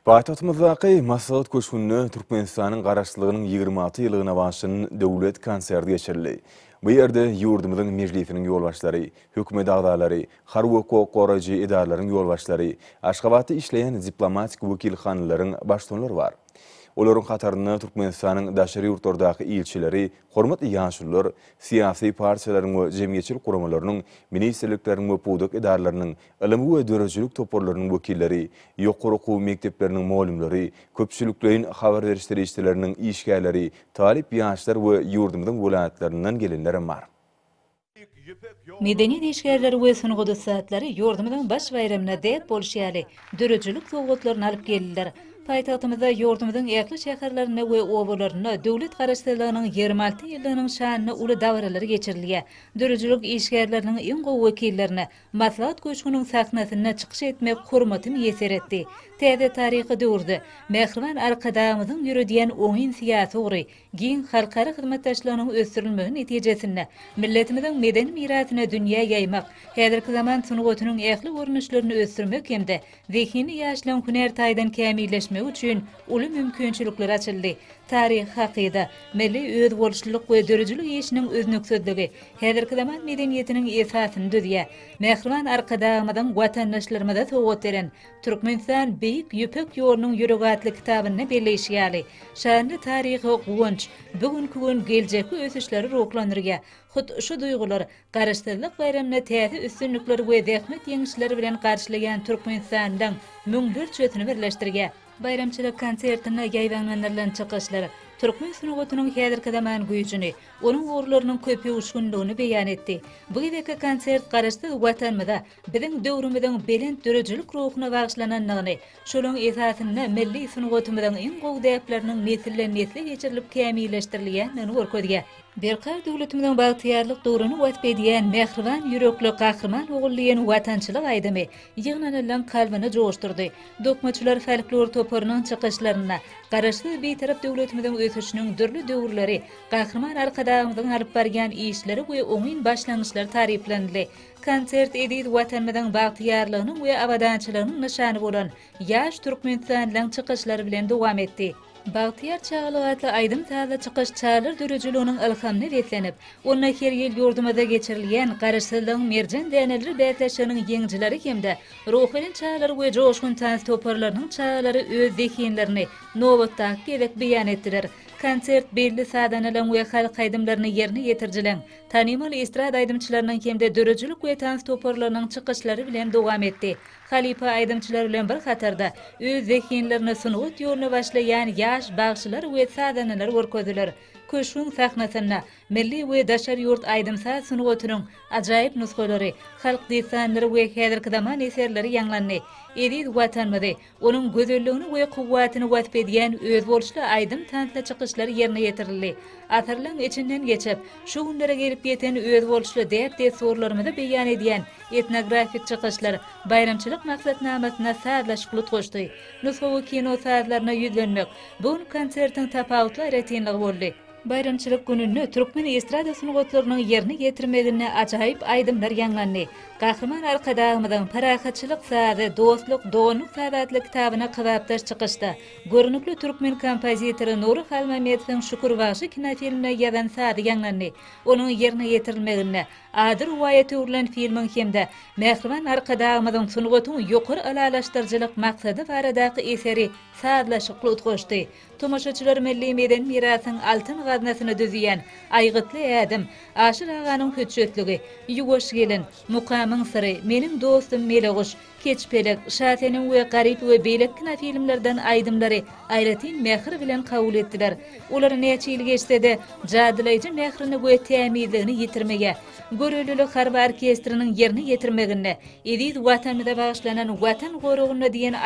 Paýtagtymyzdaky Maslahat köşkünde Türkmenistanyň garaşçylygynyň 26 ýylygyna başlanan döwlet konserti geçirildi. Bu ýerde ýurdumyzyň mejlisiniň ýolbaşlary, hökümet agdalary, harby hukuk goraýjy edarlaryň ýolbaşlary, Aşgabatda işleýän diplomatik wekilhanlaryň başlanlary bar. Olaryň kataryna Türkmenistanyň daşary ýurtlardaky ilçileri, hormatly ýaşullar, siýasy partiýalaryň we jemgyýetçilik guramalarynyň, ministrlikleriň we pudak edarlarynyň, ilmi we dörejilik toparlarynyň wekilleri, ýokary okuw mekdepleriniň muallimleri, köpçüliklerin habar berişleri işçileriniň işgärleri, talip ýaşlar we ýurdumyzyň welaýatlarinden gelenler bar. Medeniýet işgärleri we sunugy dostlary ýurdumyzyň baş bayramyna däp bolşýaly, dörejilik sowgatlaryny alyp geldiler. Paýtagtymyzda ýurdumyzyň ýakly şäherlerine we obalaryna döwlet garaşsylygynyň 26 ýylynyň şanyna uly dawralary geçirilýär. Dörejilik işgärleriniň iň gowy wekillerine Maslahat köşküniň sahnasyna çykyş etmek hormaty ýeser etdi. Täze taryhy döwürde mehriban arkadamyzyň ýürediýän oňyn siýasy ury, giň halkara hyzmatdaşlygynyň ösdürilmegi netijesinde milletimiziň medeni mirasyny dünýä ýaymak, häzirki zaman sunugatynyň ähli görnüşlerini ösdürmek hemde zehni ýaşlan hüner taýdan kämilleşmek üçin uly mümkinçilikler açyldy. Tarih hakyda milli öz bolşulyk we dörejilik işiniň öznüksizligi häzirki zaman medeniýetiniň esasyny düzýär. Mehriban arkadamyzyň watandaşlarymyza sowgat beren Türkmenistan beýik ýöpek ýolunyň ýüregatly kitabyny belleşýärli. Şanly taryhy gowunç, bugünkü gün geljekli ösüşleri roklandyrýar. Hut şu duýgular garaşdyrlyk bayramyna täze üstünlikleri we zähmet ýeňişleri bilen garşylayan Türkmenistanyň müňler çötüni birleşdirýär. Bayramçylyk konsertine ýaýlananlardan çykyşlary Türkmen sunugatynyň häzirki zaman güýjüni, onuň uğurlarynyň köpi uşgunlygyny beýan etdi. Bu ýerki konsert garaşdy watanmyda biziň döwrümizden belent dörejilik ruhyna bagyşlananlygyny, şolaň esasyna milli sunugatymyzyň iň gowy däpleriniň nesilden nesile geçirilip kämilleşdirilýänini görkezýär. Berkar döwletimiziň bagtyarlyk döwrüni watp edýän mehriban ýürekli gahrman ogullyň watançylyk aýdamy ýygnanylan kalbyny joşdurdy. Dokmaçylar folklor toparynyň çykyşlaryna, garaşdy beýtarap döwletimiziň ösüşiniň dürli döwürleri, gahrman arkadamyzyň alyp barýan işleri we oňyn başlanýyşlary taryplandy. Konsert edip watanymyzyň bagtyarlygynyň we abadançylygynyň nyşany bolan ýaş türkmenistanyň çykyşlary bilen dowam etdi. Bagtyar çağlıgatly aýdym taýda çykyş çağlar dörejiliginiň ilhamny wetlenip, onda her ýyl ýurdumyzda geçirilýän garaşsylygyň merjan däneleri bätleşiginiň ýeňjileri hemde ruhyny çağlar we joşgun tans toparlarynyň çağlary öz zehinlerini nowatda gerek beýan etdiler. Konsert belli sadanalan we halk aýdymlaryny ýerine ýetirjilen, tanymal estrada aýdymçylarynyň hemde dörejilik we tans toparlarynyň çykyşlary bilen dowam etdi. Halipa aýdymçylar bilen bir hatarda öz zehinlerini sunugat ýoluny başlaýan ýaş bagşylar we sadanalar görkezdiler. Köşkün sahnasyna milli we daşary ýurt aýdymsa sunugatynyň ajaýyp nusgalary, halk desanlary we häzirki zaman eserleri ýanglandy. Edip watanmyzy, onuň gözelligini we kuwwatyny watp edýän öz bolşly aýdym tansla çykyşlary ýerine ýetirildi. Atyrlaň içinden geçip, şu günlere gelip ýeten öz bolşly däp desorlarymyzy beýan edýän etnografik çykyşlar bayramçylyk maksatnamasyna sadlaşyklyk goşdy. Nusgawy kino saatlaryna ýüzlenmek bu konsertiň tapawutly retinligi boldy. Bayramçylyk gününi Türkmen estrada sunugatlarynyň ýerine ýetirmegine ajaýyp aýdymlar ýanglandy. Gahrman arkadamyzyň parahatçylyk sady, dostluk, doňluk sadatly kitabyna kybapdaş çykyşdy. Görnükli türkmen kompozitory Nuri Halmamedowyň Şükürbaşy kinofilmine ýazan sady ýanglandy. Onuň ýerine ýetirilmegine Adyr Waýaty urlan filmiň hemde mehriban arkadamyzyň sunugatyny ýokary alalaşdyrjylyk maksady baradaky eseri sadlaşykly utgaşdy. Tomaşaçylar milli meden mirasyň altyn gaznasyny düzýän aýgytly adam, Aşyr aganyň höçetligi, ýuwaş gelin, mukamyň syry, meniň dostum Meleguş, Keçpelek, Şatenin we Garip we Beýlek kinofilmlerden aýdymlary aýratyn mehri bilen kabul etdiler. Olar näçe ýyl geçse-de jadylaýjy mehrini we tämizligini ýitirmege, görelilik harby orkestriniň ýerine ýetirmegine, edip watanmyza bagyşlanan watan gorugyna diýen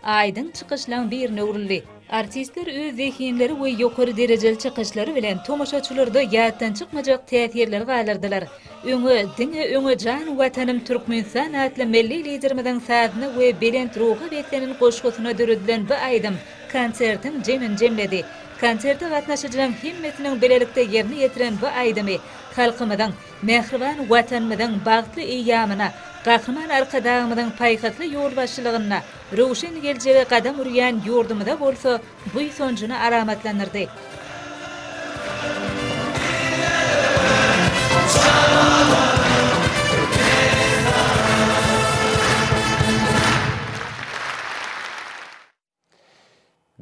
aýdym çykyşlaň birine urildi. Artistler öz zehinleri we ýokary derejeli çykyşlary bilen tomaşaçylarda ýatdan çykmajak täsirler galyrdylar. Öňe diňe öňe jan watanym Türkmenistan atly milli liderimiň sadyny we belent ruha betlenen goşgusyna döredilen bu aýdym konsertin jemin jemledi. Konsertde gatnaşyjylaryň himmetiniň belelikde ýerine ýetiren bu aýdymy halkymyň mehriban watanymyň bagtly eýamyna, gahryman arkadağımyň paýhatly ýol başçylygyna, rowşen geljege gadam urýan ýurdumyda bolsa, bu sonjuna aramatlanyrdy.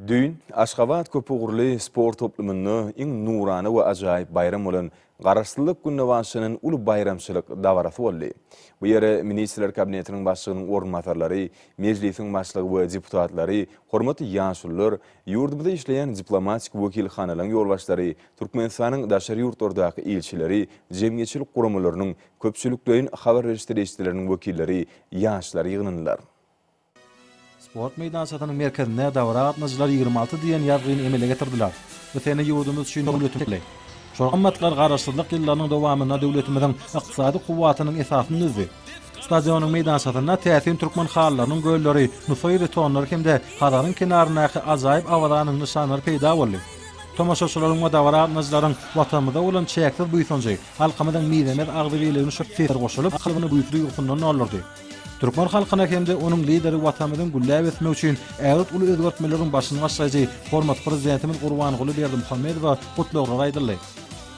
Düýün Aşgabat köpügürli sport toplumyny iň nurany we ajaýyp bayram bolan Garaşsyzlyk gününe başlanan uly bayramçylyk dawarasy boldy. Bu ýere Ministrler Kabinetiniň başlygynyň ornmatarlary, mejlisiň başlygy we deputatlary, hormatly ýaşullar, ýurdumyzda işleýän diplomatik wekilhanalaryň ýolbaşlary, Türkmenistanyň daşary ýurtlardaky elçileri, jemgyýetçilik guramalarynyň köpçülikden habar berişdirýärläriniň wekilleri, ýaşlar ýygynandylar. Sport meydançatynyň merkezine dawra gatnaşyjylar 26 diýen ýazgyny emele getirdiler. Bu sene ýurdumyz üçin döwletimiz. Şoňammatlar garaşsyzlyk ýyllarynyň dowamyna döwletimiziň ykdysady kuwwatynyň esasyny düzdi. Stadionyň meydançatyna täsin türkmen hallarynyň gölleri, nufayry tonlar hemde hadaryň kenarynaky ajaýyp awadanyň nyşanlary peýda boldy. Tomaşaçylaryň we dawra gatnaşyjylaryň watanymyzda bolan çäksiz buýsunjy, halkymyň midemet agdybylygyny şertler goşulyp, akylyny buýtry ýurtundan alyrdy. Türkmen halkyna hemde onuň lideri watanymyzyň gülläp etmek üçin äret uly özgertmeleriň başyny başlaýjy hormat prezidentimiz Gurbanguly Berdimuhammedow gutluglar aýdyldy.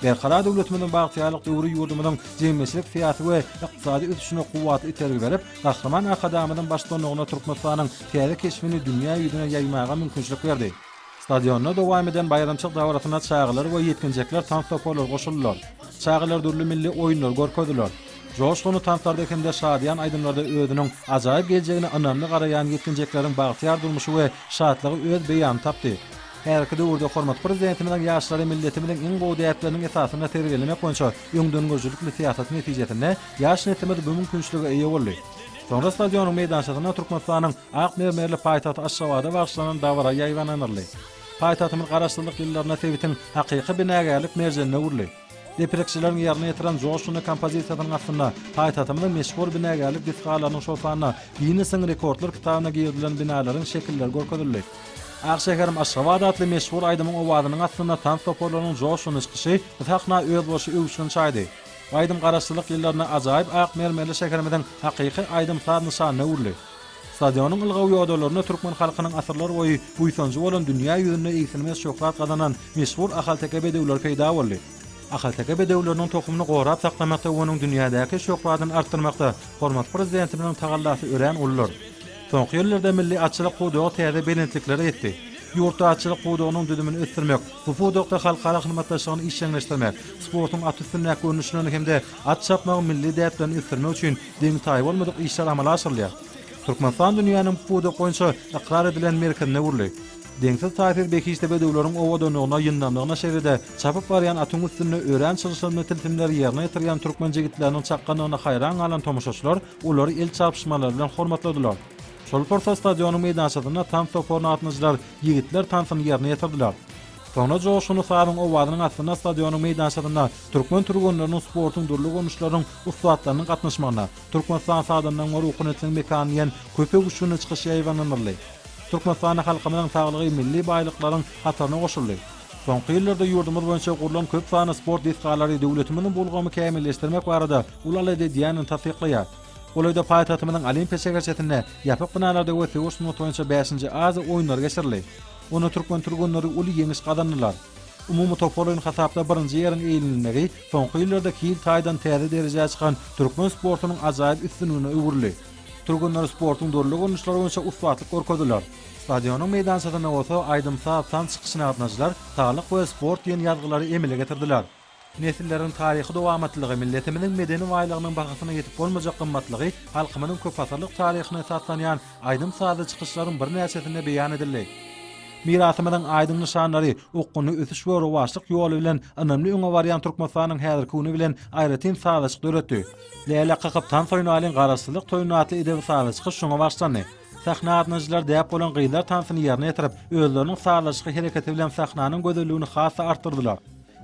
Berkara döwletimiziň bagtyalyk döwri ýurdumynyň jemgyýetçilik fiýaty we ykdysady ösüşine kuwwatly itergi berip, gahryman akadamynyň başlanmagyna Türkmenistanyň täze keşfini dünýä ýüzüne ýaýmaga mümkinçilik berdi. Stadionda dowam eden bayramçylyk dawratyna çagylar we ýetkinjekler tantopolar goşuldylar. Çagylar dürli milli oýunlar görkezdiler. Joşguny tanklarda hemde şadyan aýdymlarda özüniň ajaýyp geljegine önemli garaýan ýetkinjekleriň bagtyar durmuşy we şatlygy öz beýan tapdy. Her iki döwürde hormat prezidentimiň ýaşlary milletimiň iň gowy däpleriniň esasyna terbiýelemek boýunça ýöňdöňgüjlükli siýasat netijesinde ýaş netimede bu mümkinçiligi eýe boldy. Soňra stadionyň meydançatyna Türkmenistanyň Akmermerli paýtaty Aşgabatda başlanan dawra ýaýwananyrly. Paýtatymyň garaşsyzlyk ýyllaryna sewitin hakyky binägärlik merjenine urly. Depreksiýalaryň ýerine ýetiren joşuny kompozisiýasynyň aslynda paýtatymyň meşhur binägärlik diskalarynyň şofanyna Guinness'in rekordlar kitabyna girdilen binalaryň şekilleri görkezildi. Akşekerim Aşgabat adly meşhur aýdymyň owadynyň aslynda tantopolarnyň joşuny çykyşy hakna öz boşy öwüşün çaýdy. Aýdym garaşsyzlyk ýyllaryna ajaýyp Akmermerli şekerimiň hakyky aýdym sarnyşanyna urly. Stadionyň ylgawy ýagdalaryna türkmen halkynyň asyrlar boýy buýsanjy bolan dünýä ýüzünde ýetilmez şöhret gazanan meşhur Ahalteke bedewler peýda boldy. Ahalteke bedewleriniň tokumyny gorap saklamakda we onuň dünýädäki şöhratyny artdyrmakda hormat prezidentimiň tagallasy ören ullar. Soňky ýyllarda milli atçylyk gudagy täze belentlikleri etdi. Ýurtda atçylyk gudagynyň düdümini ösdürmek, bu gudagda halkara hyzmatdaşlygyny işleňleşdirmek, sportyň atystynyň görnüşini hemde at çapmagy milli däplerini ösdürmek üçin deň taý bolmadyk işler amala asyrlýar. Türkmenistan dünýäniň bu gudagy boýunça ikrar edilen merkezine urly. Deňsiz taýsir bekişde bedewleriň owadanyna ýyndamlygyna şeýlede çapyp barýan atyň üstünde ören çyryşyny tiltimler ýerine ýetirýän türkmen jigitleriniň çakkanyna haýran galan tomaşaçylar olary el çapyşmalary bilen hormatladylar. Şol porta stadionyň meydançatyna tam toporna atnaşylar ýigitler tansyny ýerine ýetirdiler. Soňra joşuny saýryň owadynyň aslynda stadionyň meydançatyna türkmen turgunlarynyň sportyň durly gönüşleriň ustatlarynyň gatnaşmagyna, Türkmenistan sadynyň ruhunetliň mekanyň köpek uçuny çykyş ýaýwananyrly. Türkmenistan halkymyň saglygy milli baýlyklaryň hataryna goşuldy. Soňky ýyllarda ýurdumyz boýunça gurulan köp sany sport diskalary döwletimiň bolgamy kämilleşdirmek barada ulalady diýanyny tasdiqlaýar. Olayda paýtatymyň olimpiya şäherçetinde ýapyk binalarda we Uşmur boýunça 5-nji Aziýa oýunlary geçirildi. Onu türkmen turgunlary uly ýeňiş gazandylar. Umumy toplaryň hasapda 1-nji ýeriň eýilinmegi soňky ýyllarda kiýil taýdan täze derejäge çykan türkmen sportynyň ajaýyp üstünlüğine öwürli. Turgunlar sportyň durly gönüşleri boýunça ustatlyk görkezdiler. Stadionyň meydançatyna bolsa aýdym saatdan çykyşyna gatnaşyjylar taýlyk we sport ýen ýazgylary emele getirdiler. Nesilleriň taryhy dowamatlygy, milletimiň medeni waýlygynyň bahasyna ýetip bolmajak gymmatlygy, halkymyň köp asyrlyk taryhyny esaslanýan aýdym saady çykyşlaryň bir näçesinde beýan edildi. Mirasymyň aýdym nyşanlary, okuny ösüş we rowaçlyk ýoly bilen önemli öňe barýan Türkmenistanyň häzirki güni bilen aýratyn sağlaşyk döretdi. Leýla qakyp tan soýnalyň garaşsyzlyk toýunaty edip sağlaşyk şoňa başlandy. Sahna atnaçylar däp bolan gyýlar tansyny ýerine ýetirip, özleriniň sağlaşyky hereketi bilen sahnanyň gözelligini hassa artdyrdylar.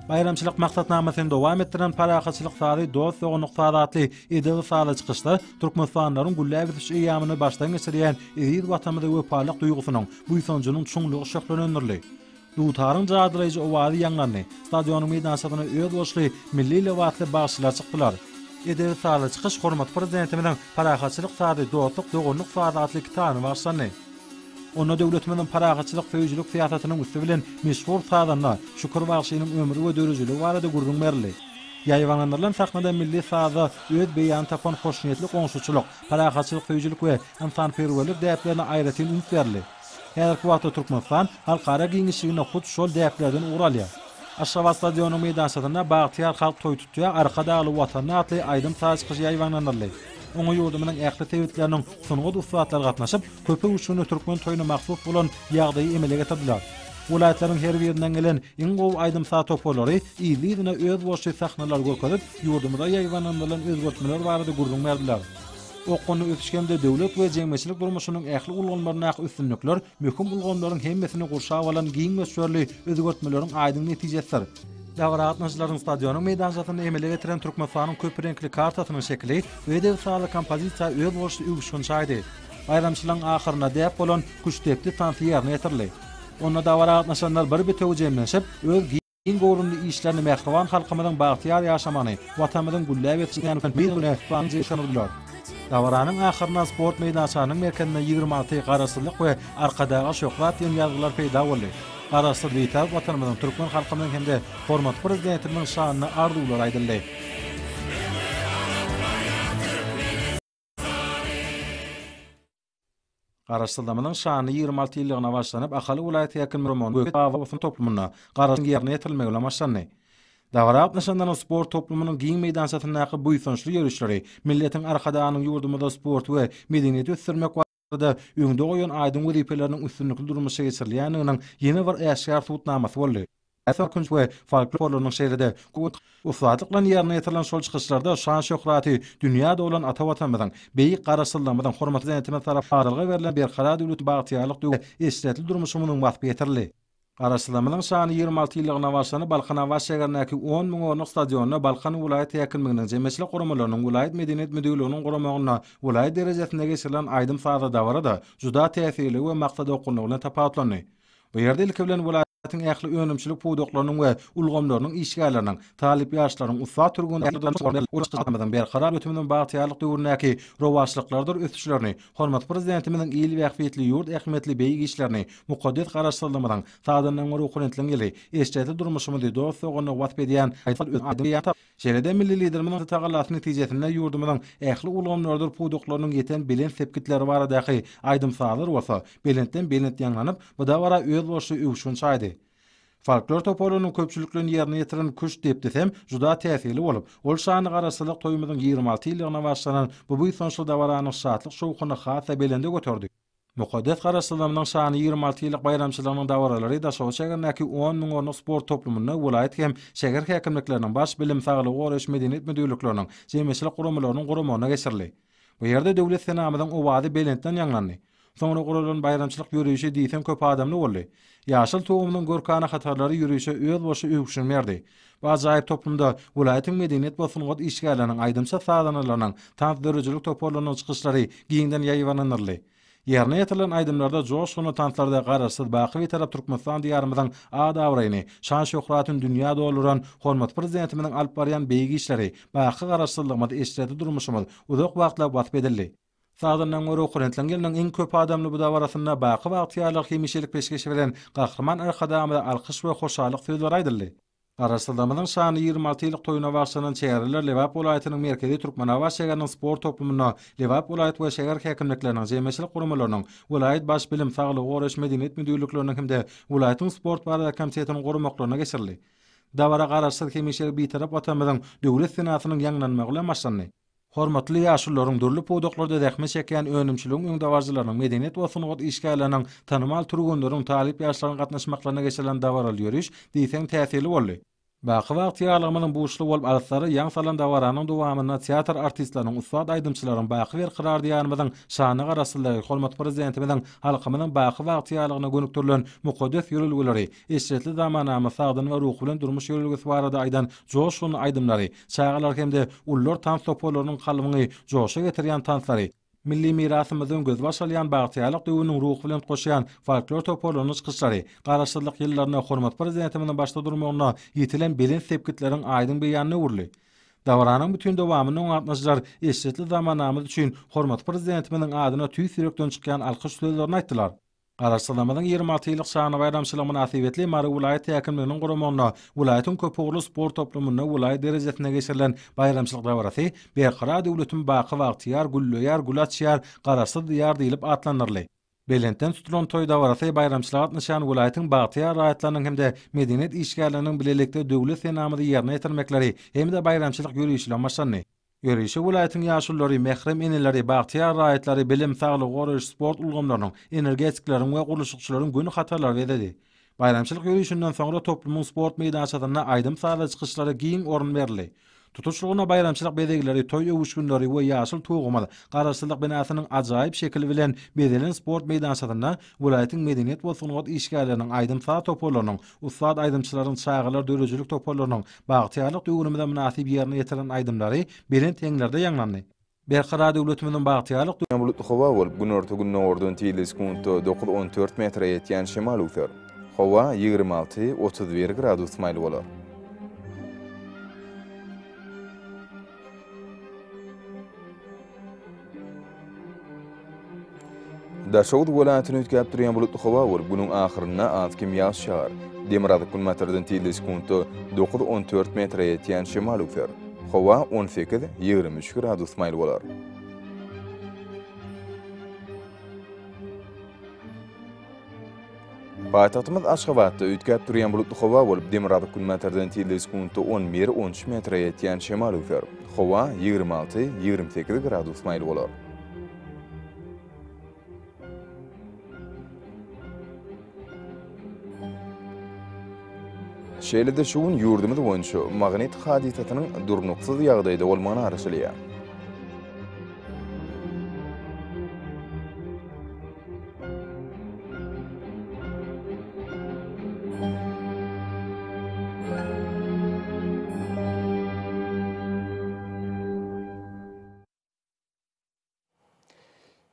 Bayramçylyk maksatnamasyny dowam etdiren parahaçylyk sady dost soňunyk sadatly ideal sağla çykyşda Türkmenistanyň gullabıtyş ýamyny başdan geçirýän ýygy watanymyza wepalyk duýgusynyň bu ýysanjynyň çoňlugy şöhretlendirdi. Dutarın jadyryjy owady ýangyny stadionyň meýdançygyna öz boşly milli lewatly bagşylar çykdylar. Ideal sağla çykyş hormat prezidentimiň parahaçylyk sady dostlyk dogunlyk sadatly kitany başlandy. Onu döwletimiň parahaçylyk feýjilik siýasatynyň üstü bilen meşhur sadana şükür bagşynyň ömrü we dörejligi barada gurrun berli. Ýaýwanlarylan sahnada milli sada öz beýan tapan hoşnýetli goňşuçylyk, parahaçylyk feýjilik we insanperwerlik däplerini aýratyn ünsberli. Her wagtda Türkmenistan halkara giňişligine hut şol däplerden uralýar. Aşgabat stadionyň meýdançygyna bagtyar halk toý tutýar, arkadaly watany atly aýdym taşkyş ýaýwanlanyrly. Oňa ýurdumyň ähli tewitleriniň sungy ustatlar gatnaşyp, köpek üçin Türkmen toýuny maksut bolan ýagdaýy emele getirdiler. Welaýatlaryň her birinden gelen iň gowy aýdym saat topolary ýylygyna öz boşly sahnalar görkezip, ýurdumyza ýaýwanlanan özgertmeler barada gurrun berdiler. Okuny ötüşkende döwlet we jemgyýetçilik durmuşynyň ähli ulgamlaryna üstünlikler, möhüm ulgamlaryň hemmesini gurşap alan giň mesjörli özgertmeleriň aýdyň netijesidir. Dawra atnaçylaryň stadionyň meýdançygyny emele getiren Türkmenistanyň köp renkli kartasynyň şekli we de saly kompozisiýa öz boşly ügüşgün çaýdy. Bayramçylygyň ahyryna däp bolan güçdepli tanty ýerine ýetirli. Onda dawra atnaçylar bir bitew jemlenşip, öz giň gorunly işlerini mähriban halkymyzyň bagtyar ýaşamany, watanymyzyň gullabetçiligini bilen banjy şanurdylar. Dawranyň ahyryna sport meýdançygynyň merkezinde 26 garaşsyzlyk we arkadaga şöhret ýen ýazgylar peýda boldy. Garaşsyz diýip watanymyzyň türkmen halkymyň hemde hormat prezidentimiň şanyny arzuwlar aýdyldy. Garaşsyzlymyň şany 26 ýyllygyna başlanyp, Akaly welaýaty ýakyn Roman Gökbawasyň toplumyna garaşsyz ýerine ýetirilmegi başlandy. Dawra atnaşandan sport toplumynyň giň meýdançygyna bu ýysançly ýörüşleri, milletiň arkadanyň ýurdumyda sport we medeniýet ösdürmek da öňde goýan aýdym wezipeleriniň üstünlikli durmuşa geçirilýäniňiň ýeni bir äşgar tutnamasy boldy. Äsarkynç we folklorlaryň şeýrede ustatlyklaryň ýerine ýetirilen şol çykyşlarda şan şöhraty dünýäde bolan ata watanymyzyň beýik garaşsyzlygymyzyň hormatly denetime tarapdarlygy berilen berkarar döwlet bagtyarlyk esretli durmuşymyň wasp ýetirli. Garaşsyzlymyň şany 26 ýyllygyna başlanyp, Balkan Awas şäherindäki 10 000 ornuk stadionyna Balkan welaýaty ýakynlygynyň jemgyýetçilik guramalarynyň welaýat medeniýet müdürlüğiniň guramagyna welaýat derejesinde geçirilen aýdym sada dawra da juda täsirli we maksady okunlygyna tapawutlandy. Bu ýerde ilki bilen welaýatyň ähli önümçilik puwdoklarynyň we ulgamlarynyň işgärleriniň, talip ýaşlaryň ussat turgunlaryň berkarar ötüminiň bagtyarlyk döwründäki rowaçlyklardyr ötüşlerini, hormat prezidentimiň ýyl we ähmiýetli ýurt ähmiýetli beýik işlerini, mukaddes garaşsyzlygymyň sadanyň ruhunetliňi, esjetli durmuşymyzy dost soňuny wat edýän aýdym şeýlede milli liderimiň tagallasyny netijesinde ýurdumyň ähli ulgamlardyr puwdoklarynyň ýeten bilen sepkitleri baradaky aýdym salar bolsa, belentden belent ýanlanyp, bu da wara öz boşly ügüşgün çaýdy. Folklor topolunyň köpçüliklerini ýerine ýetiren küç diýip desem, juda täsirli bolup, ol şany garaşsyzlyk toýumyzyň 26 ýyllygyna başlanan bu ýysançly dawaranyň şatlyk şowkuny hasa belende götürdi. Mukaddes garaşsyzlygymyň şany 26 ýyllyk bayramçylygynyň dawaralary Daşow şäherindäki 10 000 ornuk sport toplumyna welaýat hem şäher häkimlikleriniň baş bilim saglygy goraş medeniýet müdürlükleriniň jemgyýetçilik guramalarynyň guramagyna geçirildi. Bu ýerde döwlet senamynyň owady belentden ýanlandy. Soňra guralan bayramçylyk ýürüýüşi diýsem köp adamly boldy. Ýaşyl towumynyň görkany hatarlary ýürüýüşe öz boşy ügüşün berdi. Bu ajaýyp toplumda welaýatyň medeniýet bosungat işgärleriniň aýdymça sadanalarynyň tant dörejilik topolarynyň çykyşlary giňden ýaýwanlanyrly. Ýerine ýetirilen aýdymlarda joşgyna tantlarda garaşsyz baky tarap Türkmenistan diýarymyzyň adawraýyny, şan şöhratyny dünýäde dolaran hormat prezidentimiň alp barýan beýik işleri, baky garaşsyzlygymyzy esretli durmuşymyz uzak wagtlap wasp edildi. Sadanyň ruhunetliňiň iň köp adamly bu dawrasyna baky bagtyarlyk hemişelik peşkeşi bilen gahrman arkadamy alkyş we hoşallyk sözler aýdyldy. Garaşsyzlygymyň şany 26 ýyllyk toýuna başlanan çäherler Lewap welaýatynyň merkezi Türkmen Awas şäheriniň sport toplumyna Lewap welaýat we şäher häkimlikleriniň jemgyýetçilik guramalarynyň welaýat baş bilim saglygy goraş medeniýet müdürlükleriniň hemde welaýatyň sport barada komitetining guramaklaryna geçirildi. Dawra garaşsyz hemişelik bitarap watanymyzyň döwlet senatynyň ýanlanmagy bilen başlandy. Hormatly ýaşullaryň dürli puwdoklarda dähme çeken önümçiligiň öňdawarjylarynyň medeniýet we sungat işgärleriniň tanymal turgunlaryň talip ýaşlaryň gatnaşmaklaryna geçirilen dawral ýörüş diýsem täsirli boldy. Baky wagtýarlygymyň buşly bolup alyslary ýaň salan dawaranyň dowamyna teatr artistlarynyň, ustad aýdymçylaryň baky berqarar diýanymyň şany garasyndaky hormat prezidentimiň halkymyň baky wagtýarlygyna gönükdirilen mukaddes ýörelgeleri, eşretli zamanamy sagdyn we ruh bilen durmuş ýörelgesi barada aýdan joşun aýdymlary, çağalar hemde ullar tans topolarynyň kalbyny joşa getirýän tanslary, milli mirasymyzyň göz başalýan bagtýarlyk döwrüniň ruh bilen goşýan folklor topolarynyň çykyşlary, garaşdyrlyk ýyllaryna hormat prezidentimiň başda durmagyna ýetilen belin sepkitleriň aýdym beýanyny urly. Dawaranyň bütün dowamyny oňatmaşylar eşitli zamanamyz üçin hormat prezidentimiň adyna tüý sürekden çykýan alkyş sözlerini aýtdylar. Garaşdyrmanyň 26 ýyllyk şany bayramçylygy münasibetli Mary vilayet häkimliginiň guramagyna vilayatyň köpügli sport toplumyna vilayet derejesine geçirilen bayramçylyk dawarasy berqarar döwletiň baky wagtýar, güllüýär, gulaçýar, garaşsyz diýar diýilip atlanyrly. Belenten tutulan toy dawarasy bayramçylyk atnaşan vilayatyň bagtýar raýatlarynyň hemde medeniýet işgärleriniň bilelikde döwlet senamyny ýerine ýetirmekleri hemde bayramçylyk ýürüýüşle başlandy. Ýörüýüşe vilayatyň ýaşullary, mehrem eneleri, bagtýar raýatlary, bilim, saglyk, goraş, sport ulgamlarynyň, energetiklerin we guruluşçylaryň günü hatarlar berdi. Bayramçylyk ýürüýüşinden soňra toplumyň sport meýdançasyna aýdym sahada çykyşlary giň orun berildi. Tutuşluğuna bayramçylyk bedegileri, toy övüş günleri we ýaşyl tuğumaly garaşsyzlyk binasynyň ajaýyp şekil bilen bedelen sport meýdançasyna vilayatyň medeniýet we sungat işgärleriniň aýdym saha topolarynyň, ustad aýdymçylaryň, çağalar dörejilik topolarynyň bagtýarlyk döwründe münasip ýerine ýetiren aýdymlary belen teňlerde ýanglandy. Berqarar döwletimiň bagtýarlyk bulutly howa bolup gün orta gün nordun tilis kunto 9-14 metre ýetýän şemal uýtar. Howa 26-31 gradus maýly bolar. Daşowut welaýatyny ötkäp durýan bulutly howa bolup günüň ahyryna az kim ýaz şahar. Demirada kilometrden tilis kunto 9-14 metre ýetýän şemal uýtar. Howa 18-23 gradus maýly bolar. Paýtagtymyz Aşgabatda ötkäp durýan bulutly howa bolup Demirada kilometrden tilis kunto 11-13 metre ýetýän şemal uýtar. Howa 26-28 gradus maýly bolar. Şeýlede şu gün ýurdumyz boýunça magnet hadisatynyň durnuksyz ýagdaýda bolmagyny araşdyrýar.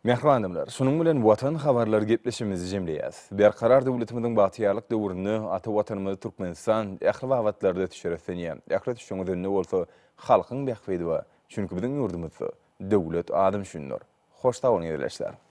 Mehribanymlar, şunun bilen watan habarlar gepleşimizi jemleýäs. Berqarar döwletimiň bagtýarlyk döwrüni ata watanymyz Türkmenistan ähli wagtlarda düşüretýär. Ähli düşüňizde bolsa halkyň bähbedi we çünki biziň ýurdumyzda döwlet adam şunlar. Hoş taýyň edilýär.